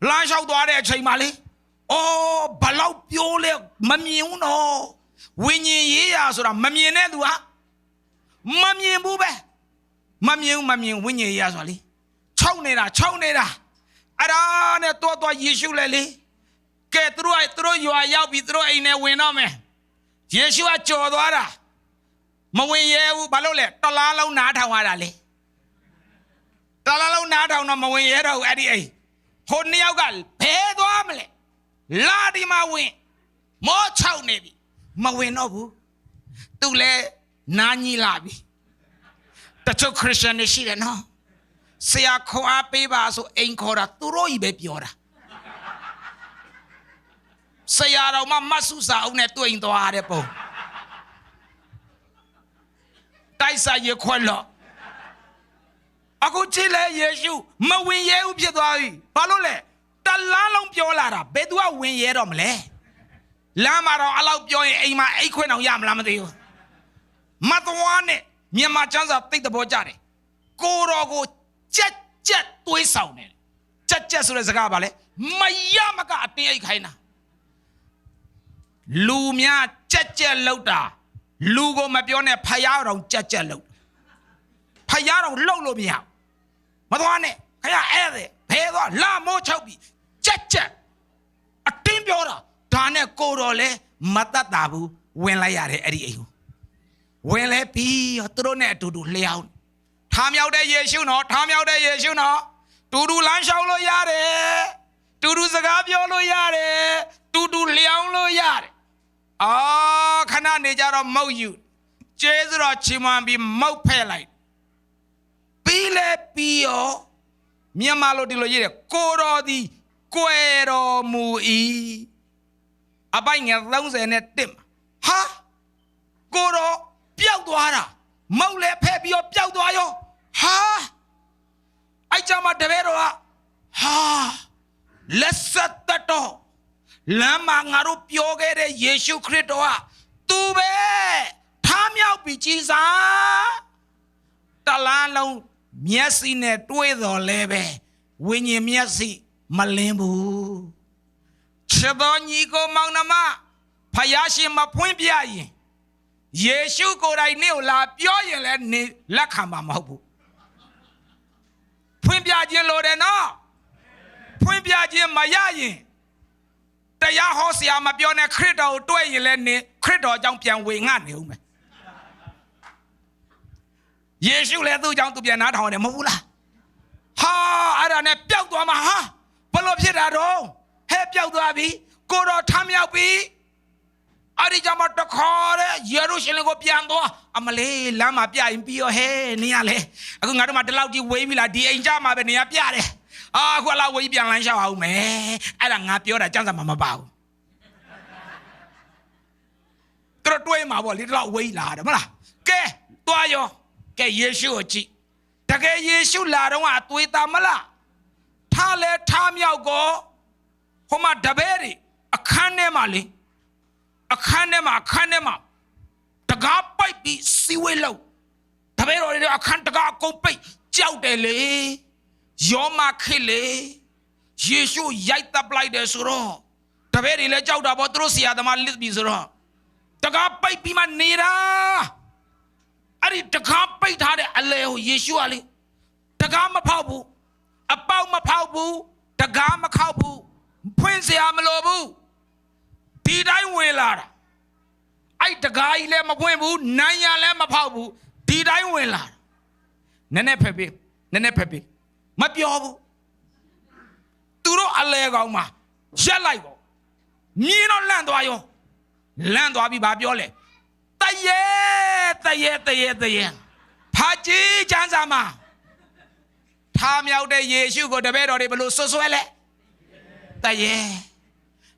လမ်းလျှောက်သွားတဲ့အချိန်မှာလေအော်ဘလောက်ပြောလဲမမြင်ဘူးနော်ဝိညာဉ်ရေးရဆိုတာမမြင်တဲ့သူဟာမမြင်ဘူးပဲမမြင်ဝိညာဉ်ရေးရဆိုတာလေချုံနေတာအဲ့ဒါနဲ့တော့ယေရှုလည်းလေကဲသူတို့ရွာရောက်ပြီးသူတို့အိမ်ထဲဝင်တော့မယ်ယေရှုကကြော်သွားတာမဝင်ရဲဘူးဘာလို့လဲတလားလုံးနားထောင်ရတာလေတလားလုံးနားထောင်တော့မဝင်ရဲတော့ဘူးအဲ့ဒီအိမ်ဟိုနှစ်ယောက်ကဘယ်သွားမလဲလာဒီမှာဝင်မော6နေပြီမဝင်တော့ဘူးသူလည်းနားကြီးလာပြီတချို့ခရစ်ယာန်တွေရှိတယ်နော်ဆရာခေါ်အားပေးပါဆိုအိမ်ခေါ်တာသူတို့ကြီးပဲပြောတာဆရာတော်မှမတ်စုစာအုပ်နဲ့တွေ့ရင်သွားတဲ့ပုံတိုက်စာရခွက်လို့အခုကြည့်လေယေရှုမဝင်ရဲဘူးဖြစ်သွားပြီဘာလို့လဲတလားလုံးပြောလာတာဘယ်သူကဝင်ရဲတော့မလဲလမ်းမှာတော့အလောက်ပြောရင်အိမ်မှာအိတ်ခွင့်အောင်ရမလားမသိဘူးမတော်နဲ့မြန်မာကျမ်းစာသိတဲ့ဘောကြတယ်ကိုတော်ကိုကြက်တွေးဆောင်တယ်ကြက်ဆိုတဲ့စကားပါလေမရမကအတင်းအိတ်ခိုင်းတာလူများကြက်လောက်တာလူကိုမပြောနဲ့ဖယားတော်ကြက်လောက်ဖယားတော်လှုပ်လို့မရမသွားနဲ့ခရအဲ့ဒါဘဲသွားလာမိုးချုပ်ပြီးကြက်အတင်းပြောတာဒါနဲ့ကိုတော်လဲမတတ်တာဘူးဝင်လိုက်ရတယ်အဲ့ဒီအိမ်ကိုဝင်လဲပြီးသူတို့နဲ့အတူတူလျှောင်းထားမြောက်တဲ့ယေရှုနော်တူတူလမ်းလျှောက်လို့ရတယ်တူတူစကားပြောလို့ရတယ်တူတူလျှောင်းလို့ရတယ်ခဏနေကြတော့မုတ်ယူကျေးဇူးတော်ချီးမွမ်းပြီးမုတ်ဖဲ့လိုက်ပြီးလဲပြီးရောမြန်မာလိုဒီလိုရေးတယ်ကိုတော်သည်ကွယ်တော်မူ၏အပိုင်ငယ်30နဲ့1ဟာကိုတော်ပျောက်သွားတာမုတ်လဲဖဲ့ပြီးတော့ပျောက်သွားရောဟာအဲ့ကြမှာတပည့်တော်ကဟာလက်ဆက်တတော်လမ်းမှာငါတို့ပြောခဲ့တဲ့ယေရှုခရစ်တော်ကသူပဲထားမြောက်ပြီးကြီးစား Talano, Miasine, Twedo Lebe, Winnie Miasi, Malimbu. Chadonigo Maunama, Payashi Mapuimpiai. Yeshu go I knew la Pioy and Lakama Mabu. Puimpiaji Lorena, Puimpiaji Mayayi. The Yahosia Mabione Credo, Doyelene, Credo Jampian Wing on you. Yeshu let do young to be an ad on a mula. Ha, I don't have built to Amaha, Polopidado, help you to Abby, go to Tamiabi. Arijama to call Jerusalem go piano, Amale, Lama Pia in Pio He, Niale. I couldn't have allowed you waving like the angel Mabenia Piare. Ah, well, I will be on Lancha, me. I don't have your chance of Mamma Bow. Trotway, my little way, lad. Ke, Toyo, Ke Yeshu, Take Yeshu Ladon at Tuitamala. Tale Tamia go, Homa Daberi, a canemali, a canema. The God might be Siwillow. Tabero, I can't go pay, Joudele. Yoma Kile, Yeshu Yaita Blinders raw. The very legend about Rosia, the man Lisbis raw. The God by Pimanira. Ari the God by Tade Aleo, Yeshu Ali. The Gama Paubu, a Pauma Paubu, the Gama Kaubu, Prince Amalobu. Did I will? I the guy Lema Wembu, Naya Lema Paubu, did I will? Nene Pepe. Mapiobu Turo Allegoma, Shalago, Nino Landoyo, Lando Abibabiole, Taye, Pachi Janzama, Tam out the Yeshu go to bed or the Belu Soswele, Taye,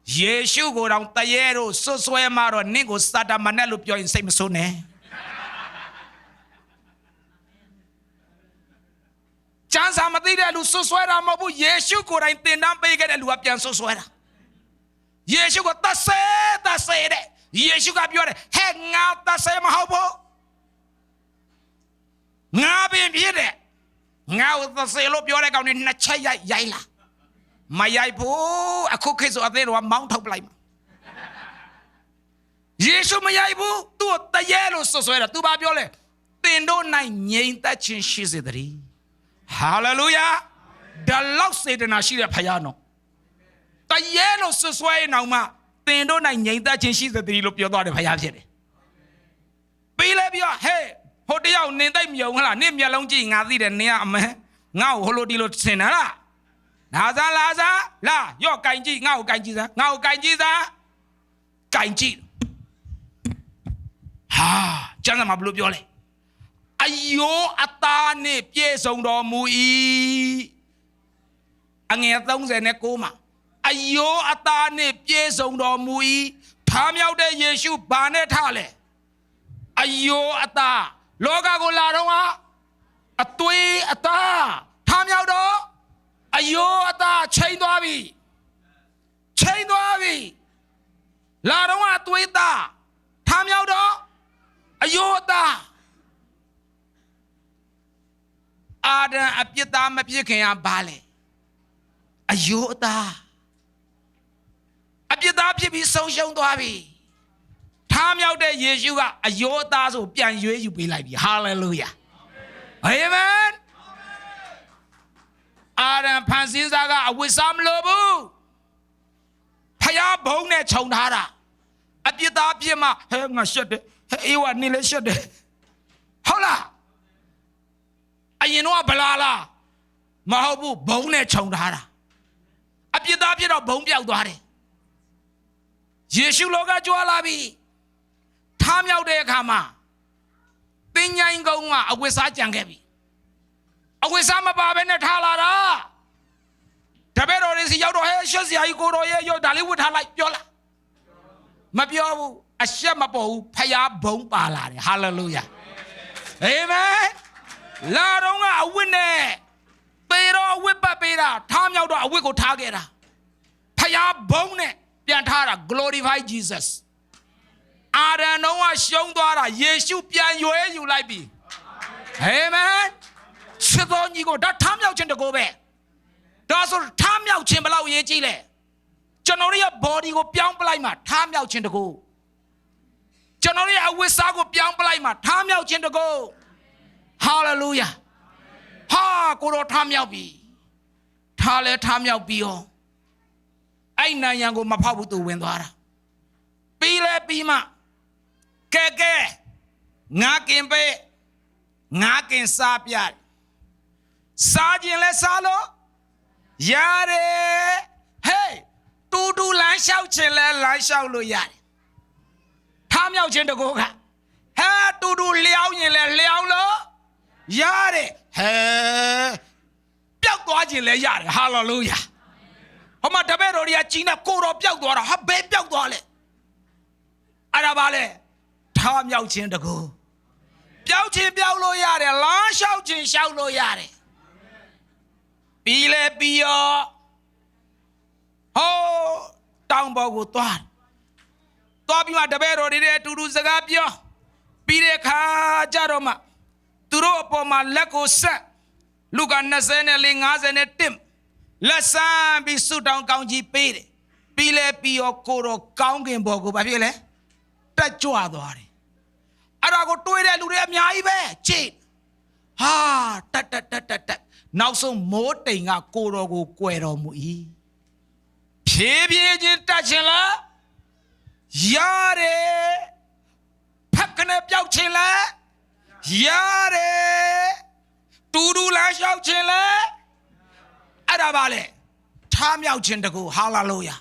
Yeshu go down Tayero, Soswemaro, Nigo Sata Manelupio in same sone. Chance Amadida Lususwera Mabu, Yeshu could I think I'm big at Luapian Soswera. Yeshu got the say it. Yeshu got your hang out the same hobo. Now be here. Now the sale of your account in Nachaya Yaila. My Yaibu, a cookies or there one mount of blame. Yeshu Mayabu, do the yellow Soswera, two babiole. They don't nine touching she's a tree. Hallelujah. The Lord said in Ashiria Payano. The yellow Susway now, ma. They don't know that she's the deal of your daughter Payabri. Bilabia, hey, Hotel, name your long jing, I didn't near me. Now, Holodilo Senara. Laza, la, your Kainji, now Kainjiza, Kainji. Ha, Janama Blue Biole. Ayo atane pie song do mui ange tong se ne koma ayo atane pie song do mui tham yaw de Yeshu ba ne tha le ayo ata loka ko la dong a atwi ata tham yaw do ayo ata chain twa bi la dong a atwi ta tham yaw do ayo ata Ada apita mapike bale. Ayota. Apita pibi social doabi. Time out there, Yeshua, ayota so pian you be like hallelujah. Amen. Ada pansizaga wisam lobu. Paya bone chonara. Apita pima, hang a shut it. Ewa nile shut it. Hola. You know, Balala, Mahabu, Bone Chondara. Apida Bone Yaldare. Yeshu Loga Jualabi. Tam Yau de Kama. Pinya Ingonga, a Wisa Jangabi. A Wisama Babene Talara. Tabero is Yodo Heshas, Yaiko, your Dali would have like Yola. Mapio, a Shemapo, Paya Bone Bala. Hallelujah. Amen. La donga winne. Pero whippa beta. Tam yao do a wiggle target. Paya bone. Piantara. Glorify Jesus. I don't know what shown to Yeshu pian you like be. Amen ချစ်တော်ညီကိုဒါထားမြောက်ခြင်းတကိုပဲဒါဆိုထားမြောက်ခြင်းဘယ်လောက်ရေးကြည့်လဲကျွန်တော်ရဲ့ body ကိုပြောင်းပလိုက်မှထားမြောက်ခြင်းတကိုကျွန်တော်ရဲ့အဝတ်စားကိုပြောင်းပလိုက်မှထားမြောက်ခြင်းတကို hallelujah ဟာကိုတော့ထားမြောက်ပြီထားလဲထားမြောက်ပြီးရောအဲ့နိုင်ရန်ကိုမဖောက်ဘူးသူဝင်သွားတာပြီးလဲပြီးမှကဲငါကင်ပဲငါကင်စားပြစားခြင်းလဲစားလို့ရတယ်ဟေးတူလမ်းလျှောက်ခြင်းလဲလမ်းလျှောက်လို့ရတယ်ထားမြောက်ခြင်းတကောကဟဲတူလျှောက်ရင်လဲလျှောက်လို့ရတယ်ဟဲပျောက်သွားခြင်းလဲရတယ်ဟာလေလုယာဟောမတပည့်တော်တွေကကြီးနေကိုတော်ပျောက်သွားတာဟာဘယ်ပျောက်သွားလဲအဲ့ဒါပါလေထားမြောက်ခြင်းတကောပျောက်ခြင်းပျောက်လို့ရတယ်လမ်းလျှောက်ခြင်းလျှောက်လို့ရတယ်ပြီးလဲပြီးရောဟောတောင်ပေါ်ကိုသွားပြီးမှတပည့်တော်တွေအတူစကားပြောပြီးတဲ့ခါကြတော့မှသူတို့အပေါ်မှာလက်ကိုဆက်လူက24-51လက်ဆန်းပြီးဆုတောင်းကောင်းကြီးပေးတယ်ပြီးလဲပြီးရောကိုတော့ကောင်းကင်ဘော်ကိုဘာဖြစ်လဲတက်ကြွသွားတယ်အဲ့ဒါကိုတွေးတဲ့လူတွေအများကြီးပဲကြည့်ဟာတက်နောက်ဆုံးမိုးတိမ်ကကိုတော်ကိုကွယ်တော်မူ၏ဖြည်းဖြည်းချင်းတက်ခြင်းလားရတယ်ဖက်ကနေပြောက်ခြင်းလားရတယ်တူလမ်းလျှောက်ခြင်းလားအဲ့ဒါပါလေထားမြောက်ခြင်းတကူဟာလေလုယာ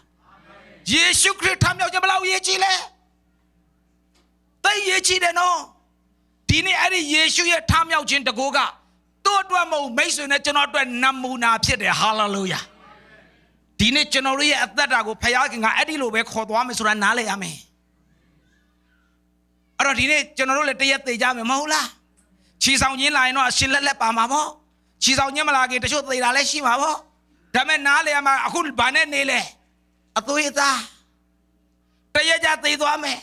ယေရှုခရစ်ထားမြောက်ခြင်းဘယ်လောက်ရေးကြည့်လဲသိရေးကြည့်တယ်နော်ဒီနေ့အဲ့ဒီယေရှုရဲ့ထားမြောက်ခြင်းတကူကတို့အတွက်မဟုတ်မိတ်ဆွေနဲ့ကျွန်တော်အတွက်နမူနာဖြစ်တယ်ဟာလေလုယာဒီနေ့ကျွန်တော်ရဲ့အသက်တာကိုဖခင်ကအဲ့ဒီလိုပဲခေါ်သွားမယ်ဆိုတာနားလည်ရမယ်အဲ့တော့ဒီနေ့ကျွန်တော်တို့လည်းတရက်သေးကြမယ်မဟုတ်လားခြေဆောင်ချင်းလာရင်တော့အရှင်လက်ပါမှာပေါ့ခြေဆောင်ချင်းမလာခင်တချို့သေတာလည်းရှိမှာပေါ့ဒါပေမဲ့နားလည်ရမှာအခုဘာနဲ့နေလဲအသွေးသားတရက်ကြသေသွားမယ်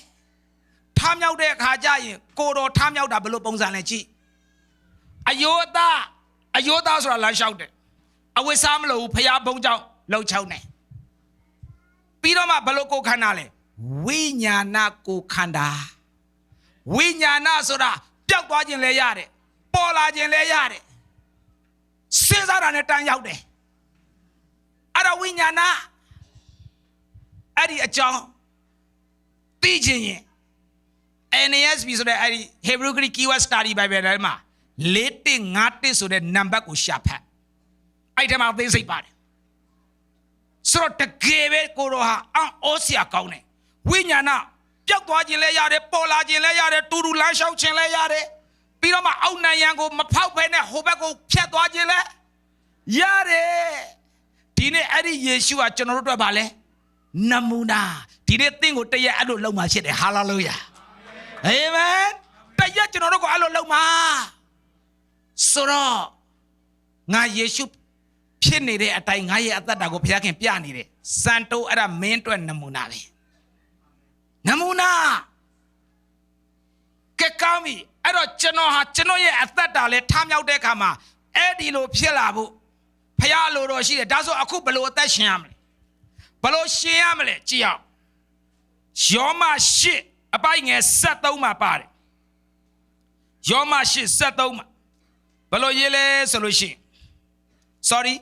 ထားမြောက်တဲ့အခါကျရင်ကိုတော်ထားမြောက်တာဘယ်လိုပုံစံလဲကြည့်အယောသားဆိုတာလမ်းလျှောက်တယ်အဝိစားမလို့ဖျားဘုံကြောင့်လှုပ်ချောင်းတယ်ပြီးတော့မှဘလို့ကိုခန္ဓာလဲဝိညာဏကိုခန္ဓာဝိညာဏဆိုတာပျောက်သွားခြင်းလဲရတယ်ပေါ်လာခြင်းလဲရတယ်စဉ်းစားတာနဲ့တန်းရောက်တယ်အဲ့ဒါဝိညာဏအဲ့ဒီအကြောင်းသိခြင်းရင် NASB ဆိုတဲ့အဲ့ဒီ Hebrew Greek Keyword Study Bible ထဲမှာ4-5ဆိုတဲ့နံပါတ်ကိုရှာဖတ်အဲ့ဒီမှာသိစိတ်ပါတယ်ဆိုတော့တကယ်ပဲကိုတော်ဟာအောစရာကောင်းတယ်ဝိညာဏပျောက်သွားခြင်းလဲရတယ်ပေါ်လာခြင်းလဲရတယ်တူလမ်းလျှောက်ခြင်းလဲရတယ်ပြီးတော့မှအောက်နိုင်ရန်ကိုမဖောက်ဘဲနဲ့ဟိုဘက်ကိုဖြတ်သွားခြင်းလဲရတယ်ဒီနေ့အဲ့ဒီယေရှုကကျွန်တော်တို့အတွက်ပါလဲနမူနာဒီနေ့သင်ကိုတရက်အဲ့လိုလုပ်မှာဖြစ်တယ်ဟာလေလုယာအာမင်တရက်ကျွန်တော်တို့ကိုအဲ့လိုလုပ်မှာဆိုတော့ငါယေရှုဖြစ်နေတဲ့အတိုင်းငါရဲ့အသက်တာကိုဘုရားခင်ပြနေတယ်စံတိုးအဲ့ဒါမင်းအတွက်နမူနာပဲနမူနာကဲကောင်းပြီအဲ့တော့ကျွန်တော်ရဲ့အသက်တာလဲထားမြောက်တဲ့အခါမှာအဲ့ဒီလိုဖြစ်လာဖို့ဘုရားလိုတော်ရှိတယ်ဒါဆိုအခုဘယ်လိုအသက်ရှင်ရမလဲဘယ်လိုရှင်ရမလဲကြည့်အောင်ယောမ8အပိုင်ငယ်73မှာပါတယ်ယောမ8 73မှာဘယ်လိုရေးလဲဆိုလို့ရှိရင် sorry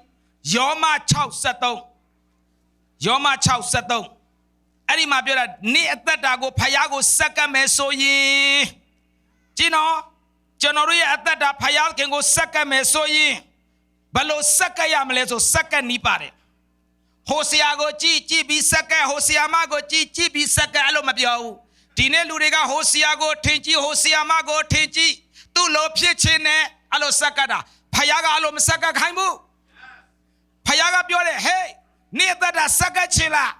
ယောမ6:73ယောမ6:73အဲ့ဒီမှာပြောတာနေ့အသက်တာကိုဖယားကိုစက္ကပ်မယ်ဆိုရင်ကြည့်နော်ကျွန်တော်တို့ရဲ့အသက်တာဖယားခင်ကိုစက္ကပ်မယ်ဆိုရင်ဘယ်လိုစက္ကပ်ရမလဲဆိုစက္ကပ်နီးပါတယ်ဟိုဆရာကိုကြည့်ပြီးစက္ကပ်ဟိုဆရာမကိုကြည့်ပြီးစက္ကပ်အဲ့လိုမပြောဘူးဒီနေ့လူတွေကဟိုဆရာကိုထင်ကြည့်ဟိုဆရာမကိုထင်ကြည့်သူ့လိုဖြစ်ခြင်းနဲ့အဲ့လိုစက္ကပ်တာဖယားကအဲ့လိုမစက္ကပ်ခိုင်းဘူးဖယားကပြောတယ်ဟေးနေ့အသက်တာစက္ကပ်ချင်လား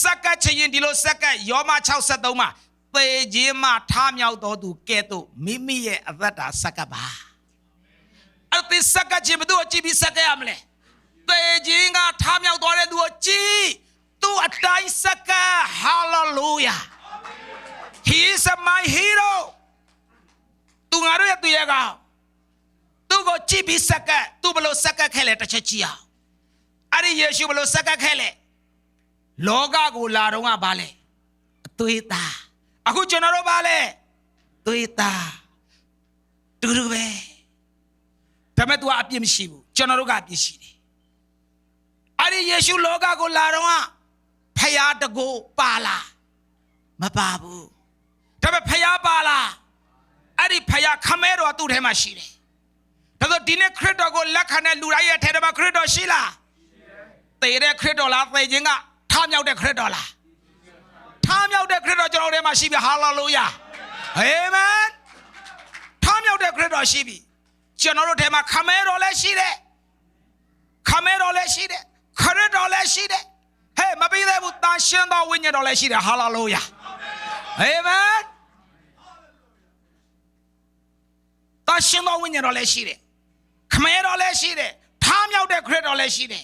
စက္ကပ်ချင်ရင်ဒီလိုစက္ကပ်ယောမ6:73မှာသေခြင်းမှထားမြောက်တော်သူကဲ့သို့မိမိရဲ့အသက်တာစက္ကပ်ပါအဲ့ဒီစက္ကပ်ခြင်းဘယ်သူကိုကြည့်ပြီးစက္ကပ်ရမလဲသေခြင်းကထားမြောက်တော်တဲ့သူကိုကြည့်သူအတိုင်းစက္ကပ် hallelujah he is my hero သူငါတို့ရဲ့သူရဲ့ကောင် จีบีสักตูบโลสักแค่เลตเชจียอันนี้เยซูบโลสักแค่เลโลกากูลารงาบาเลตุยตาอากูจนรบาเลตุยตาตูรูเบทำไมตัวอับยิ่งชิบุจนรกาบิชิดีอันนี้เยซูโลกากูลารงาพยาตะโกปาลามาปาบูทำไมพยาปาลาอันนี้พยาขมเอร์วตูเทมาชีเลยถ้าตัวดินคริสต์กูลักขณะลูไรเทเดมาคริสต์ชีลาเตะเด็กคริสต์ลาเตะจริงอ่ะทำยาวเด็กคริสต์ลาทำยาวเด็กคริสต์จนเราเทมาชีบีฮาเลลูยาเอเมนทำยาวเด็กคริสต์ชีบีจนเราเทมาขมเอร์เลชีเลยขมเอร์เลชีเลยคริสต์เลชีเลยเฮ้มาเป็นเด็กบุตรเชื่อต่อวิญญาณเลชีเลยฮาเลลูยาเอเมนตาเชื่อต่อวิญญาณเลชีเลยขมเอร์เลชีเลยทำยาวเด็กคริสต์เลชีเลย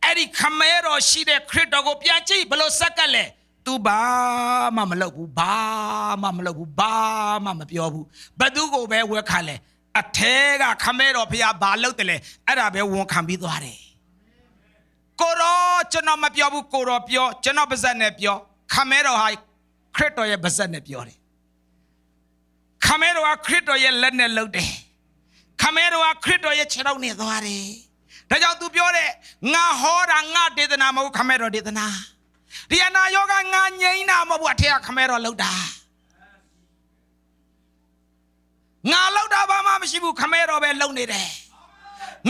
ไอ้ที่ขมเอร์ชีเลยคริสต์กูเปียจีบโลสักเลยตูบ้ามาไม่เลิกบูบ้ามาไม่เลิกบูบ้ามาไม่เปียวบูบัดดูกูไปเวกขันเลยอัฐเอกขมเอร์พยาบาลเลิกแต่เลยไอ้เราไปวงขันบิดว่าเลยกูรอจนเราไม่เปียวบูกูรอเปียวจนเราเป็นเส้นเปียวขมเอร์ให้คริสต์เป็นเส้นเปียวเลยขมเอร์ว่าคริสต์เล่นเลิกเดขมเอร์ว่าคริสต์เชื่อเราเนี่ยตัวเลยแต่เจ้าตัวเปียวเลยงาหอรังงาเดตนามาขมเอร์เดตนาเรียนนายกงานยัยนามาบวชเทียขมเอร์เลิกดางาเลิกดาบ้ามาไม่ใช่บุขมเอร์เป็นเลิกนี่เด้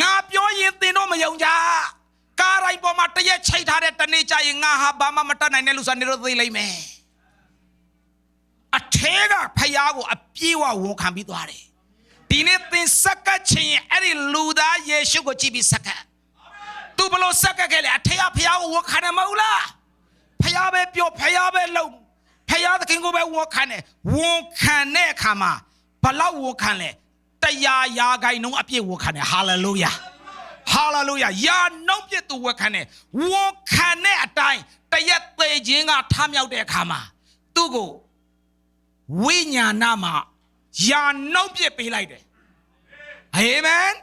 งาเปียวยินตีโนไม่ยงจ้าการไอ้ปอมาตะเยใช้ท่าเด็ดตันนี่ใจงาฮับบามามาตันไหนเนี่ยลุสันนิโรตีเลยแม่อัฐเอกพยากูอภิวาวงคำบิดว่าเลยทีนี้ตินสักเชียไอ้ลูดาเยซูก็จีบิสักตูบโลสักแค่เลยอัฐเอกพยากูวงขันมาอุลาพยาเบเปียวพยาเบลงพยาตะกิงกูเบวงขันเนี่ยวงขันเนี่ยขามาพลาวงขันเลยแต่ยาไกนุ่งอภิวงขันเนี่ยฮาเลลูยาฮาเลลูยายาน้องเปียตัววงขันเนี่ยวงขันเนี่ยตายแต่ยัดเตะจิงอ่ะทำยาวเด็กขามาตูกูวิญญาณมายาน้องเปียไปไล่เด้เอเมน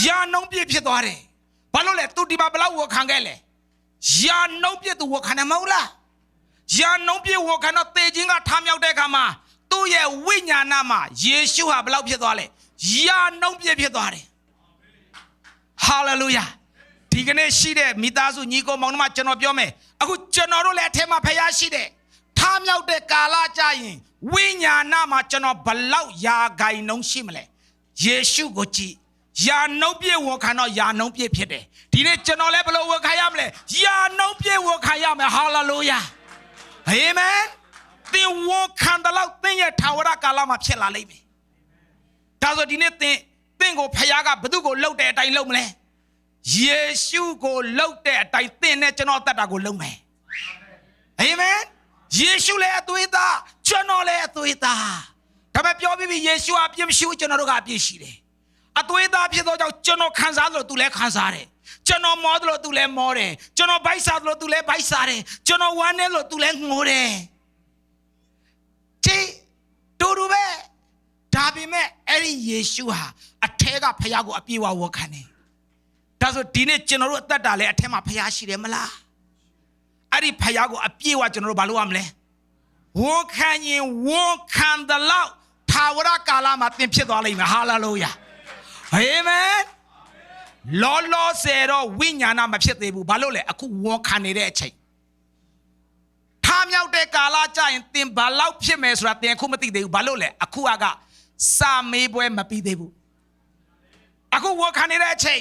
ยาน้องเปียผิดตัวเลยบอลเลยตูดีบาบลาวงขันกันเลยยาน้องเปียตัวขันมาอุลายาน้องเปียวขันเอาเตะจิงอ่ะทำยาวเด็กขามาตัวเย่วิญญาณมาเยซูฮะบลาวผิดตัวเลยยาน้องเปียผิดตัวเลยฮาเลลูยาที่กันเนี่ยชีเดมิตาสุนิโกมองมาจนอเปียวเมอะกูจนอรู้เลยเทมาพยาชีเดทำยาวเด็กกาลาใจวิญญาณมาจนอบลาวยาไกน้องชิมเลยเยซูก็จียาน้องเปียวขันเอายาน้องเปียผิดเดทีนี้จนอเลยบลาวขยามเลยยาน้องเปียวขยามฮาเลลูยาเอเมนตีวขันตลอดตีเยทาวรากาลามาเชื่อลาเลยไหมถ้าสุดทีนี้ตีกูพยากาบดูกูเล่าแต่ใจเล่ามาเลยเยซูกูเล่าแต่ใจตีเนี่ยจนอตัดกูเล่าไหมเอเมนเยซูเลยตัวตาจนอเลยตัวตาทำไมพี่พี่เยซูอาพี่มิชูจนอรู้กับพี่ชีเลยตัวตาพี่ตัวเจ้าจนอขันซาตัวตุเล่ขันซาเลยจนอมอตัวตุเล่มอเลยจนอใบซาตัวตุเล่ใบซาเลยจนอวันเนี่ยตัวตุเล่งูเลยจีดูดูเบ้ดาบิเม่เอริเยซูฮะอัฐเอกพยากูอภิวาวขันเนี่ยแต่สุดที่เนี่ยจนอรู้ตัดได้เลยอัฐเอมาพยาชีเลยมาละอันนี้พยากูอภิวาจนอรู้บาลูอัมเลยวงขันยิงวงขันตลอดทาวรากาลามาเต็มพิจารณาเลยฮาเลลูยาเอเมนล้อเสร็จวิญญาณมาพิจารณาบุบาลูเลยอะกูวงขันนี่ได้ใช่ทำยาวเด็กกาลาใจเต็มบาลูพิจารณาสุดเต็มคู่มาติดเดือบาลูเลยอะกูอากาสามีบัวมาปีเดือบุอะกูวงขันนี่ได้ใช่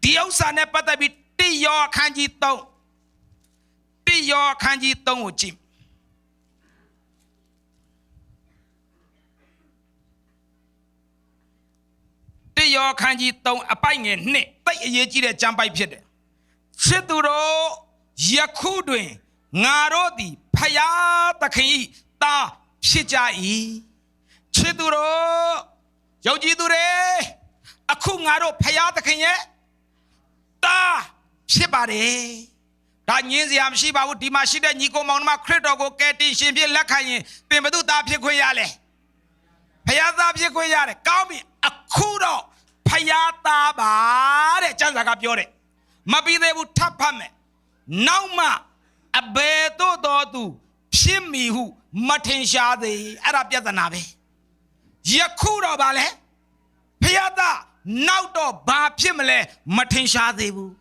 เดี๋ยวสันเนี่ยปัตตาบิตียอขันจีตงตียอขันจีตงอุจิมตียอขันจีตงอภัยเงินเนี่ยไปเยจีเดจำไปเพียดเชื่อตัวเราอยากคู่ด้วยงานรดีพยาตะขีตาพิจารณาเชื่อตัวเราเจ้าจีตัวเร่อะคู่งานรพยาตะขีตาพิบารีถ้าเงี้ยสิยามชีบาวุดีมาชีเดนิโกมองมาคริสต์ก็แกติชิมพิลักขันเป็นประตูตาพิคุยยาเลยพยาตาพิคุยยาเลยก้าวมีอะคู่ Akudo Payata Bare Chanzaka Piore Mabi would tap hame Nauma Abeto Dodu Shimmi who Matin Shade Arabiatanabe Yakuro Bale Piata Nauto Ba Pimele Matin Shadebu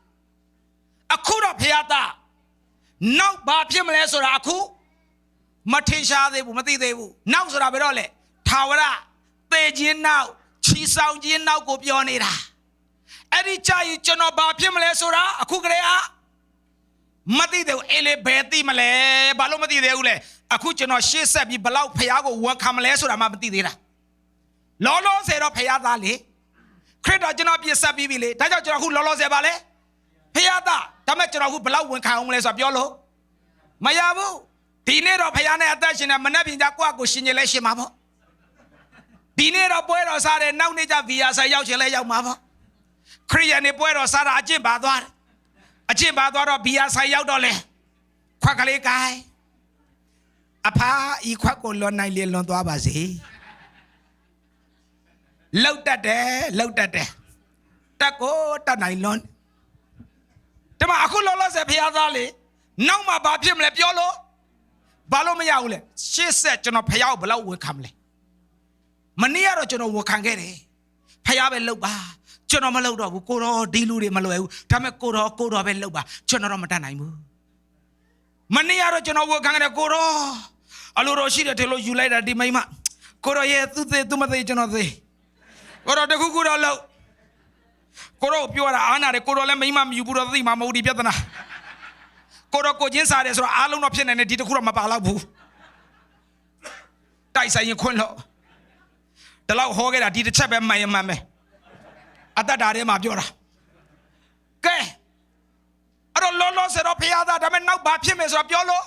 Akura Piata Now Ba Pimele Soraku Matin Shadebu Mati Debu Now Sorabirole Tawara Pejin now Chi Sound Jin now go beyond it Eddie Chai Chono Ba Pimele Sora Akugrea Mati de Ele Betty Male Balomati Deule Akuchano she said be below Payago work Kamale Sora Mati Dira Lolo said up Payadali Creta Jana be a sabibile Taja who Lolo Zebale Payada Tamachara who below when Kaumles of Yolo Mayabu Dinero Payana attention and Manabi Dakwa Shinelation Mama Dinero Buenos Aires now Nija via Sayao Mama Korean Buenos Aires Jim Badwar A Jim Badwar via Sayao Dole Quackale guy Apa equal Nile Londoabazi Load that there Taco Tanilon Tama Akulola Zepiadale now my Babim Lepiolo Balomiaule she said to no payao below will come. Mania Jono Wakangere Payabe Loba Jono Maloda Wukoro Diluri Malo Tamakoro Koro Beloba Jono Matanaimu Mania Jono Wakanga Koro Aluro Shida tell you later di Maima Koro ye Tumate Jono Koro de Kukura Low Koro Pura Anna de Koro Lemima Yubura the Mamodi Piatana Koro Kojinsa is Alun option and a Titakura Mapalabu Taisa Yakuno The law Hogan, I did a chap and my mamma. At that area, my Jora. Okay. I don't know, said up here that I mean, now Bapim is up Yolo.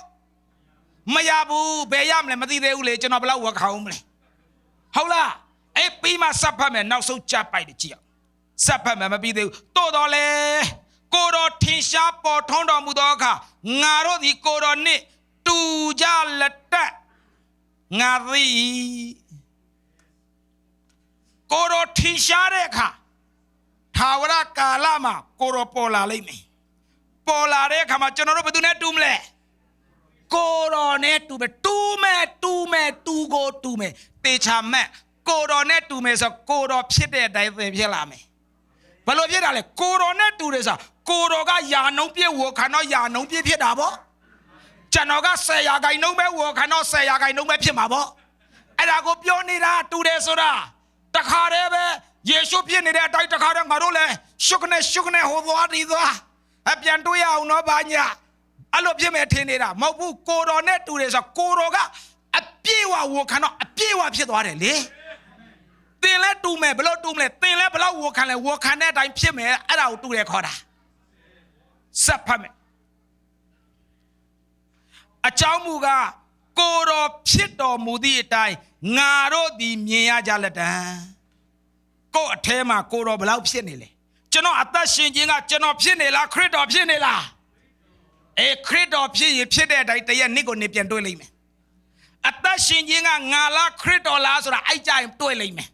Mayabu, Bayam, Lemati, the Ulation of Law work homely. Hola, a pima supplement now so chap by the chia. Supplement be the Todole, Koro Tisha, Potondo Mudoka, Naro di Korone, Tujalata, Nari. Koro Tishareka Tawara Kalama Koro Pola Limi Pola Reka Machano Bedune Tumle Koro Netume Tu go to me Techa me Koro Netume so Koro Pite Divelame Paloviale Koro Neturesa Koro ga Yanopia Wokano Yanopia Piedabo Chanoga say I know me work I not say I know me Pimabo and I go Pionira 2 days ora Takarebe, Yeshupian, Takara Marole, Shukne, Hovadiza, Apiantuya, no Banya, Alopia Tenera, Mabu, Coronet, to a Koroga, a Piwa Wokano, a Piwa Piedorelli. They let to me, below to me, they let below Wokanet, I'm Pime, out to record. Sapame. A Chamuga, Koro Pito Mudi. Ngaro di Mia Jalata. Go a tema, Koro Blau Pienele. Chano Atashin, Chano Pienela, Crit of Pienela. A crit of Piede, I Nigo Nipian Dolime. Atashin Yinga Ngala, Crit or Lazara, I giant Dolime.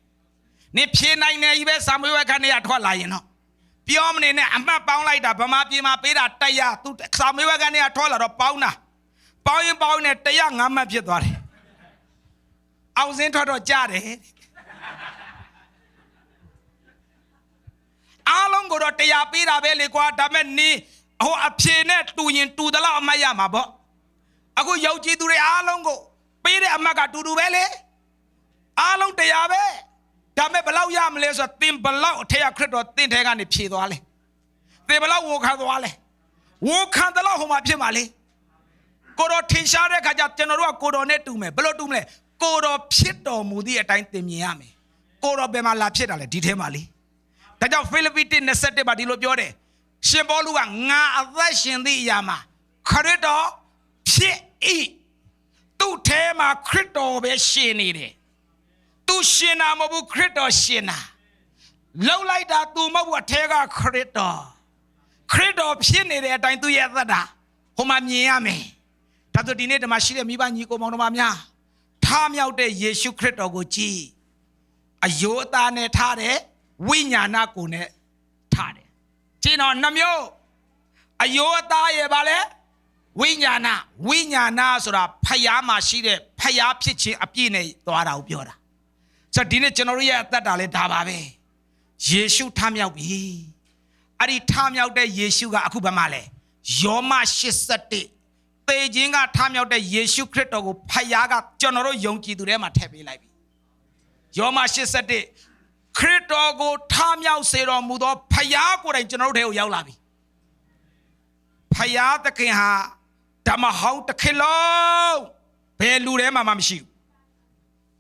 Nipiena, even some way can at Walayano. Piomne, I'm not bound like that, Bama Pima Peda Taya, to some way can at Tola or Pauna. Pound at the young Amma Piedore. I was into a jade. Along go to Yapira Belly Quatameni, who appeared to the law of Mayamabo. I go Yoji to the Alongo, Pere Amaga to do Bele. Along the Yabe, Tame below Yamles or Tim below Teacrit or Tintegani Pidole. They below walk out the Wale. Walk out the law of Mapimali. Koro Tishare Kajatano Koronet to me, below to me. Koro Pito Mudi at time to Miami. Koro Bema Lapseta, Ditemali. Taja Philippine Nesete Badilo Biore. Shemboluga Nga Avashin the Yama. Corridor P. Tu tema Crito Beshinide. Tu Shina Mobu Crito Shina. Low light that to Mobu Tega Crito. Crito Pinide at time to Yada. Homa Miami. Tato Dinette Machine Mibaniko Monomamia. Tam out there, Yeshu Crito Gochi. A Yota Netare. Winyana kune tade. Chino namyo. Ayota ye bale. Winyana sura payama shide paya pichi apine toara ubiora. So dine chenoria tatale dababe. Yeshu tamya bi. Ari tamya de Yeshu ga akubamale. Yoma shisate. Tejinga tamya de Yeshu krito payaga chonoro yonki durema tebi like. Yoma shisate. Krito go tamya sero mudo payago and general yaulabi. Paya the Kiha. Tamahau the kilo. Pelurema mamshu.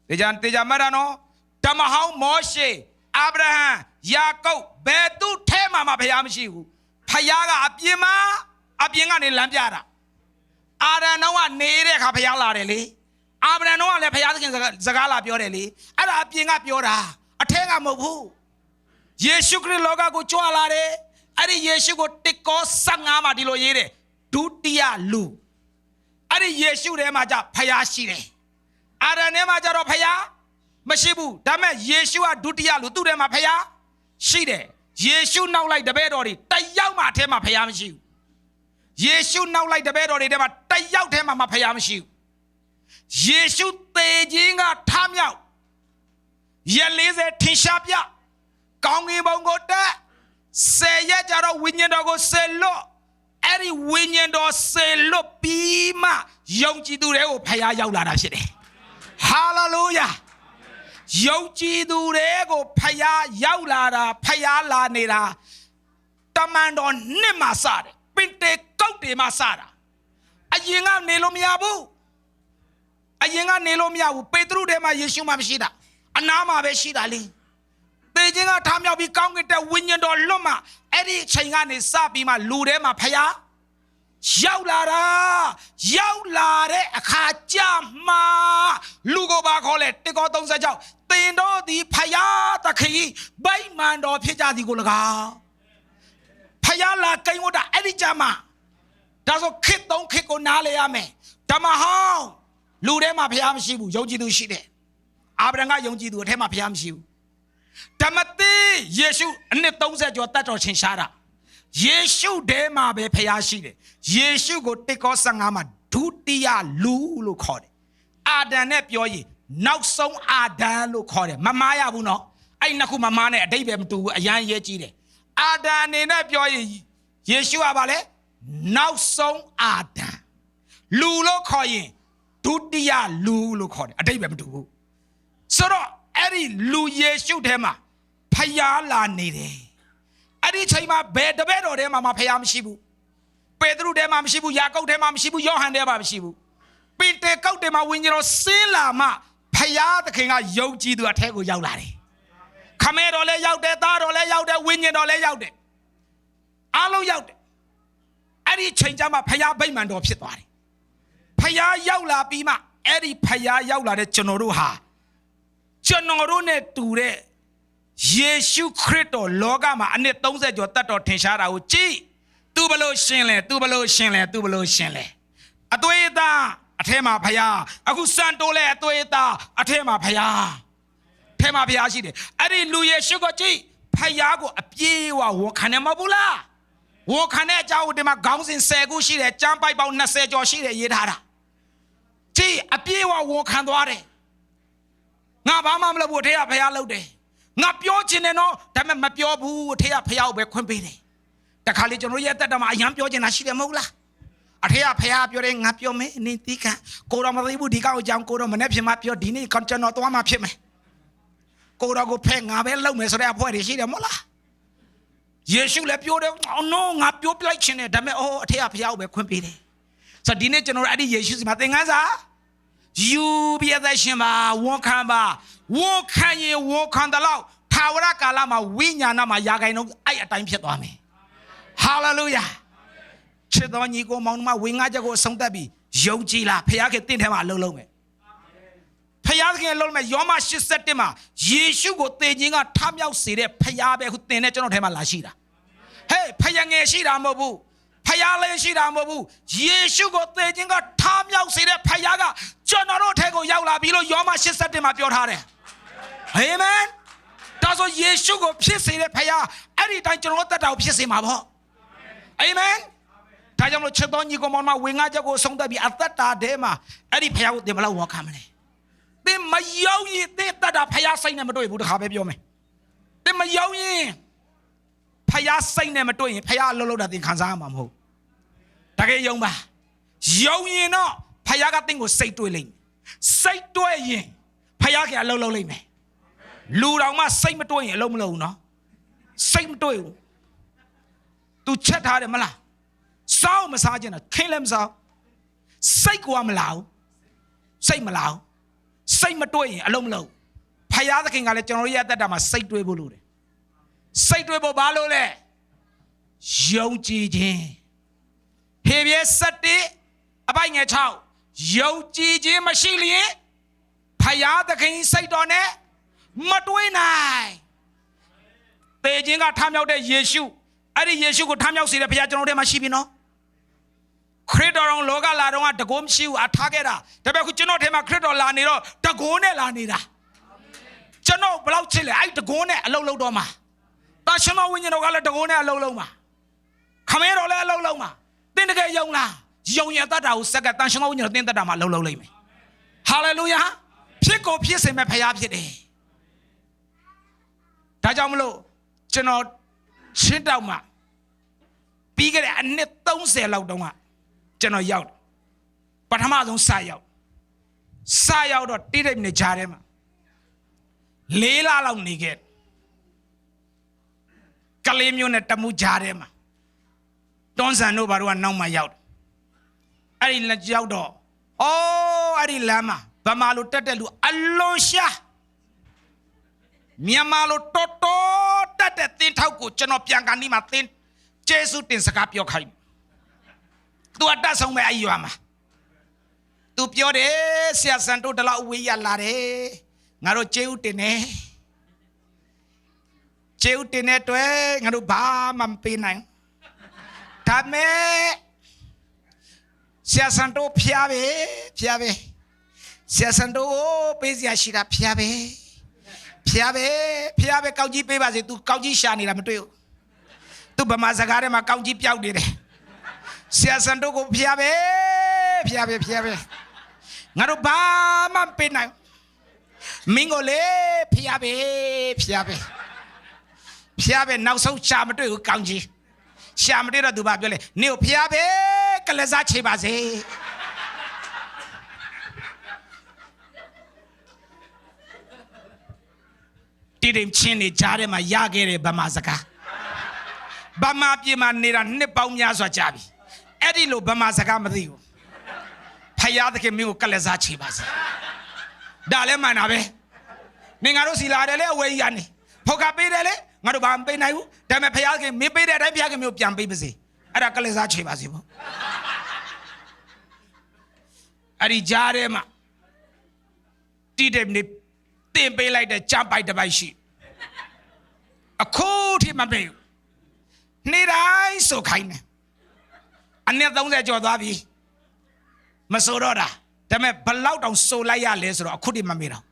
Teja marano. Tamahau Moshe. Abraham. Yaakov. Betu tema mapayamshu. Payaga apienga ni lampiara. Ada nawa nere kapayala rele. Abraham no le payaga zagala pioreli. Ada apienga piora. Atenga mobu. Yeshu kri loga go choalare. Ari Yeshu go tiko sangama dilo yere. Dutia lu. Ari Yeshu re maja paya shire. Ara ne maja ro paya. Mashibu. Dame Yeshu a dutia lu. Tu re ma paya. Shire. Yeshu now like the bed ori. Tayau ma tema paya mashiu. Yeshu now like the bed ori. Dema tayau tema ma paya mashiu. Yeshu te jinga tam yau. Yelize tinshapya. Kongi bongo te. Seye jaro winyendo go selo. Eri winyendo selo pima. Yongji dure o paya yaulada shide. Hallelujah. Yongji dure go paya yaulada paya la nera. Tamando ne masare. Pinte kaute masara. Ayinga nelo miabu. Ayinga nelo miabu. Pedro de ma Yeshu mamshida. Anama beshida li. Tejinga tamya bi kaungite winyendo loma. Eri chinga ni sabi ma lude ma paya. Yaulare akaja ma. Lugo ba kole tiko tong sa jau. Tendo di paya takhi. Bay mando pija di gulaga. Paya la kaingoda eri jama. Daso kit tong kiko nale ame. Tamahao. Lude ma paya mshibu. Yongji du shide. Abranga yongji du tema paya mshibu. Tamati Yeshu ne tongse jo tato chinshara. Yeshu de ma be payashide. Yeshu go tiko sangama dutia lu kode. Adan ne pyoyi. Now song Adan lu kode. Mamaya buno. Ay naku mamane debe mtu ayan yechide. Adan ne pyoyi. Yeshu abale. Now song Adan. Lulo koyin. Dutia lu kode. Adebe mtu. Soro. Eri lu Yeshu tema paya la nere. Eri chayma be the bed or dema ma payam shibu. Pedro dema shibu, Yaakov dema shibu, Johan dema shibu. Pinte kau dema winjero sila ma paya the king a yoji do atego yaulare. Kamero le yaude, daro le yaude, winjero le yaude. Alo yaude. Eri chayma paya bayman of shitwari. Paya yaula bima. Eri paya yaula de chonoruha. Chonorune ture Yeshu Krito Logama and it don't say your tato tenshara uchi. Tubalo shinle. Atoeta, Atema Paya, Agusantole, Atoeta, Atema Paya. Tema Piashide. Adi Luye Sugochi, Payago, a Piewa, Wokanemabula. Wokaneja with the gowns in Segushi, jump by Nase Joshi, Yedara. Gee, a Piewa Wokandware. Nga ba mamla bu thea phaya lou de nga pyo chin ne no da me ma pyo bu thea phaya be khwin pi de ta kha le chon ro ye tat da ma ayan pyo chin na shi de mo la a thea phaya pyo de nga pyo me ni ti ka ko ro ma thi bu di ka ko jang ko ro ma ne phin ma pyo di ni kon chon no twa ma phit me ko ro ko phe nga be lou me so de a phwe de shi de mo la Yeshu le pyo de no nga pyo plai chin de da me oh a thea phaya be khwin pi de so di ne chon ro adi Yeshu si ma thing ngan sa You be at the shima, walk on ye, walk on the law. Tawara kalama, winya nama yaga no, I at time pit on me. Hallelujah. Chidon you go mount my wing, I go some tabby. Yoji la, Payaka didn't have a low me. Payaka alone, my Yoma Shisetima. Yeshu go taking a Tamya city, Payabe who the natural Hema Lashida. Hey, Payang Shida Mobu. Payale shida mobu. Yeshu go taking a tam yao sire payaga. Jonaro tego yaula bilo yoma shisatima pure hare. Amen. ဒါဆိုယေရှုကိုဖြစ်စေတဲ့ဖခင်အဲ့ဒီတိုင်းကျွန်တော်တက်တာကိုဖြစ်စေမှာပေါ့အာမင်ဒါကြောင့်မလို့ချက်တော်ညီကောင်မဝင်ငါချက်ကိုဆုံးသက်ပြီးအသက်တာထဲမှာအဲ့ဒီဖခင်ကိုသင်ဘလောက်ဝန်ခံမလဲသင်မရောက်ရင်သင်တက်တာဖခင်စိတ်နဲ့မတွေ့ဘူးတခါပဲပြောမယ်သင်မရောက်ရင်ဖခင်စိတ်နဲ့မတွေ့ရင်ဖခင်အလုပ်လုပ်တာသင်ခံစားရမှာမဟုတ်တကယ်ယုံပါရောက်ရင်တော့ဖခင်ကသင်ကိုစိတ်တွေ့လိမ့်မယ်စိတ်တွေ့ရင်ဖခင်ကအလုပ်လုပ်လိမ့်မယ်လူတော်မှစိတ်မတွေ့ရင်အလုပ်မလုပ်ဘူးနော်စိတ်မတွေ့ဘူး तू ချက်ထားတယ်မလားစောင်းမစားခြင်းတော့ခင်းလည်းမစားစိတ်ကမလာဘူးစိတ်မလာဘူးစိတ်မတွေ့ရင်အလုံးမလုံးဖယားသခင်ကလည်းကျွန်တော်ရဲ့အသက်တာမှာစိတ်တွေးဖို့လိုတယ်စိတ်တွေးဖို့ဘာလို့လဲယုံကြည်ခြင်းဟေဘရဲ7အပိုင်ငယ်6ယုံကြည်ခြင်းမရှိလျင်ဖယားသခင်စိတ်တော်နဲ့မတွေးနိုင်သေခြင်းကထမြောက်တဲ့ယေရှုအဲ့ဒီယေရှုကိုထမြောက်စေတဲ့ဖယားကျွန်တော်တို့ထဲမှာရှိပြီနော်ခရစ်တော်လောကလာတော့တကိုးမရှိဘူးအထားခဲ့တာဒါပေမဲ့ခုကျွန်တော်ထဲမှာခရစ်တော်လာနေတော့တကိုးနဲ့လာနေတာကျွန်တော်ဘယ်လောက်ချစ်လဲအဲ့တကိုးနဲ့အလုံးလုံးတော့မှာတာရှင်တော်ဝိညာဉ်တော်ကလည်းတကိုးနဲ့အလုံးလုံးမှာခမဲတော်လည်းအလုံးလုံးမှာသင်တကယ်ယုံလားယုံရင်တတ်တာကိုစက္ကတန်ရှင်တော်ဝိညာဉ်တော်သင်တတ်တာမှာအလုံးလုံးလိမ့်မယ်ဟာလေလုယာဖြစ်ကိုဖြစ်စေမဲ့ဖခင်ဖြစ်တယ်ဒါကြောင့်မလို့ကျွန်တော်ရှင်းတောက်မှာပြီးခဲ့တဲ့အနှစ်30လောက်တုန်းကကျွန်တော်ရောက်ပထမဆုံးစရောက်တော့တိတိနေကြတယ်မှာ4လလောက်နေခဲ့ကလေးမျိုးနဲ့တမှုကြားထဲမှာတွန်းဆန်တို့ဘာတို့ကနောက်မှရောက်အဲ့ဒီလက်ရောက်တော့အဲ့ဒီလမ်းမှာဗမာလိုတက်တဲ့လူအလွန်ရှာမြန်မာလိုတော်တော်တက်တဲ့သင်ထောက်ကိုကျွန်တော်ပြန်ကန်ဒီမှာသင်ကျေးဇူးတင်စကားပြောခိုင်းသူအတတ်ဆုံးပဲအဲ့ရွာမှာသူပြောတယ်ဆရာစံတို့တလောက်ဝေးရလာတယ်ငါတို့ကျေးဥတင်နေကျေးဥတင်တဲ့တွေ့ငါတို့ဘာမှမပေးနိုင်ဒါမဲ့ဆရာစံတို့ဖျားပဲဆရာစံတို့ပေးစရာရှိတာဖျားပဲကောက်ကြီးပေးပါစေ तू ကောက်ကြီးရှာနေတာမတွေ့ဘူး तू ဗမာစကားထဲမှာကောက်ကြီးပျောက်နေတယ်ဆရာစံတို့ကိုဖျားပဲငါတို့ဘာမှပေးနိုင်မင်းကိုလေဖျားပဲနောက်ဆုံးရှာမတွေ့ဘူးကောင်းကြီးရှာမတွေ့တော့ तू ဘာပြောလဲနေကိုဖျားပဲကလစားချေပါစေတိတိချင်းနေကြားထဲမှာရခဲ့တဲ့ဗမာစကားဗမာပြည်မှာနေတာနှစ်ပေါင်းများစွာကြာပြီအဲ့ဒီလိုဗမာစကားမသိဘူးဖယားသခင်မင်းကိုကလစားချေပါစေဒါလည်းမှန်တာပဲနေငါတို့စီလာတယ်လေအဝေးကြီးကနေဖောက်ကပေးတယ်လေငါတို့ဘာမပေးနိုင်ဘူးဒါပေမဲ့ဖယားသခင်မင်းပေးတဲ့အတိုင်းဖယားခင်မျိုးပြန်ပေးပါစေအဲ့ဒါကလစားချေပါစေပေါ့အဲ့ဒီကြားထဲမှာတိတိနေတင်ပေးလိုက်တဲ့ကြမ်းပိုက်တစ်ပိုက်ရှိအခုထိမပေးဘူးနေ့တိုင်းဆိုခိုင်းတယ်အနည်း30ကျော်သွားပြီမဆိုတော့တာဒါပေမဲ့ဘလောက်တောင်ဆိုလိုက်ရလဲဆိုတော့အခုထိမမေ့တော့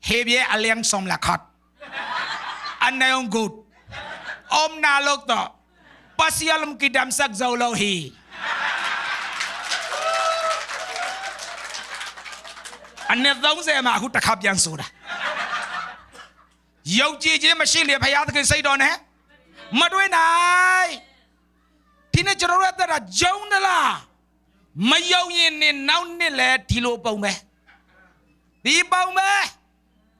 ဟေဘရဲအလျံsom la khat anayong good om nalok to pasialum kidam sak zawlohiအနည်း30မှာအခုတစ်ခါပြန်ဆိုတာယုံကြည်ခြင်းမရှိလေဘုရားသခင်စိတ်တော်နဲ့မတွေ့နိုင်ဒီနေ့ကျွန်တော်တို့အသက်တာဂျုံသလားမယုံရင်နဲ့နောက်နှစ်လဲဒီလိုပုံပဲဒီပုံပဲ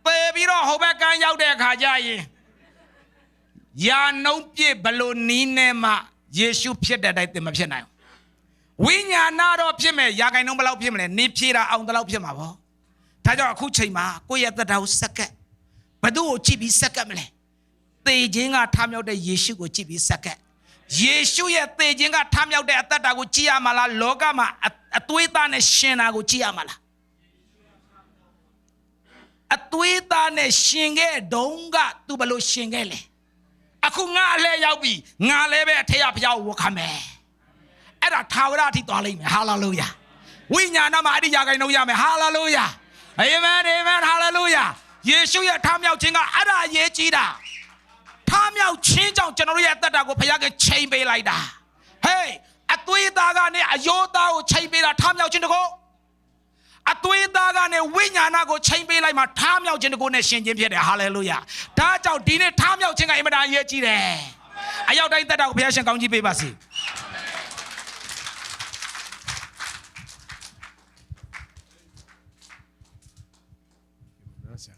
ပေပြီးတော့ဟိုဘက်ကန်းရောက်တဲ့အခါကျရင်ယာနှုံးပြည့်ဘလို့နီးနဲ့မှယေရှုဖြစ်တဲ့တိုင်းသင်မဖြစ်နိုင်ဘူးဝိညာဏတော့ဖြစ်မယ်ယာကိုင်နှုံးဘလောက်ဖြစ်မလဲနေဖြေတာအောင်တလောက်ဖြစ်မှာပေါ့ဒါကြောင့်အခုချိန်မှာကိုယ့်ရဲ့သက်တာကိုစက္ကပ်ဘသူ့ကိုကြည့်ပြီးစက္ကပ်မလဲသေခြင်းကထမြောက်တဲ့ယေရှုကိုကြည့်ပြီးစက္ကပ်ယေရှုရဲ့သေခြင်းကထမြောက်တဲ့အသက်တာကိုကြည့်ရမှာလားလောကမှာအသွေးသားနဲ့ရှင်တာကိုကြည့်ရမှာလားအသွေးသားနဲ့ရှင်ခဲ့တုန်းကသူဘလို့ရှင်ခဲ့လဲအခုငါအလဲရောက်ပြီငါလည်းပဲအထက်ရဖျားကိုဝတ်ခံမယ်အဲ့ဒါထာဝရအထိသွားလိမ့်မယ်ဟာလေလုယာဝိညာဏမှာအရိယာကိုင်းလို့ရမယ်ဟာလေလုယာအာမင်ဟာလေလုယာ ယေရှုရဲ့ထမြောက်ခြင်းကအဲ့ဒါအရေးကြီးတာထမြောက်ခြင်းကြောင့်ကျွန်တော်တို့ရဲ့အသက်တာကိုဘုရားကချိန်ပေးလိုက်တာဟေးအသွေးသားကနေအယောသားကိုချိန်ပေးတာထမြောက်ခြင်းတကောအသွေးသားကနေဝိညာဏကိုချိန်ပေးလိုက်မှထမြောက်ခြင်းတကောနဲ့ရှင်ခြင်းဖြစ်တယ်ဟာလေလုယာဒါကြောင့်ဒီနေ့ထမြောက်ခြင်းကအင်မတန်အရေးကြီးတယ်အရောက်တိုင်းသက်တာကိုဘုရားရှင်ကောင်းကြီးပေးပါစေ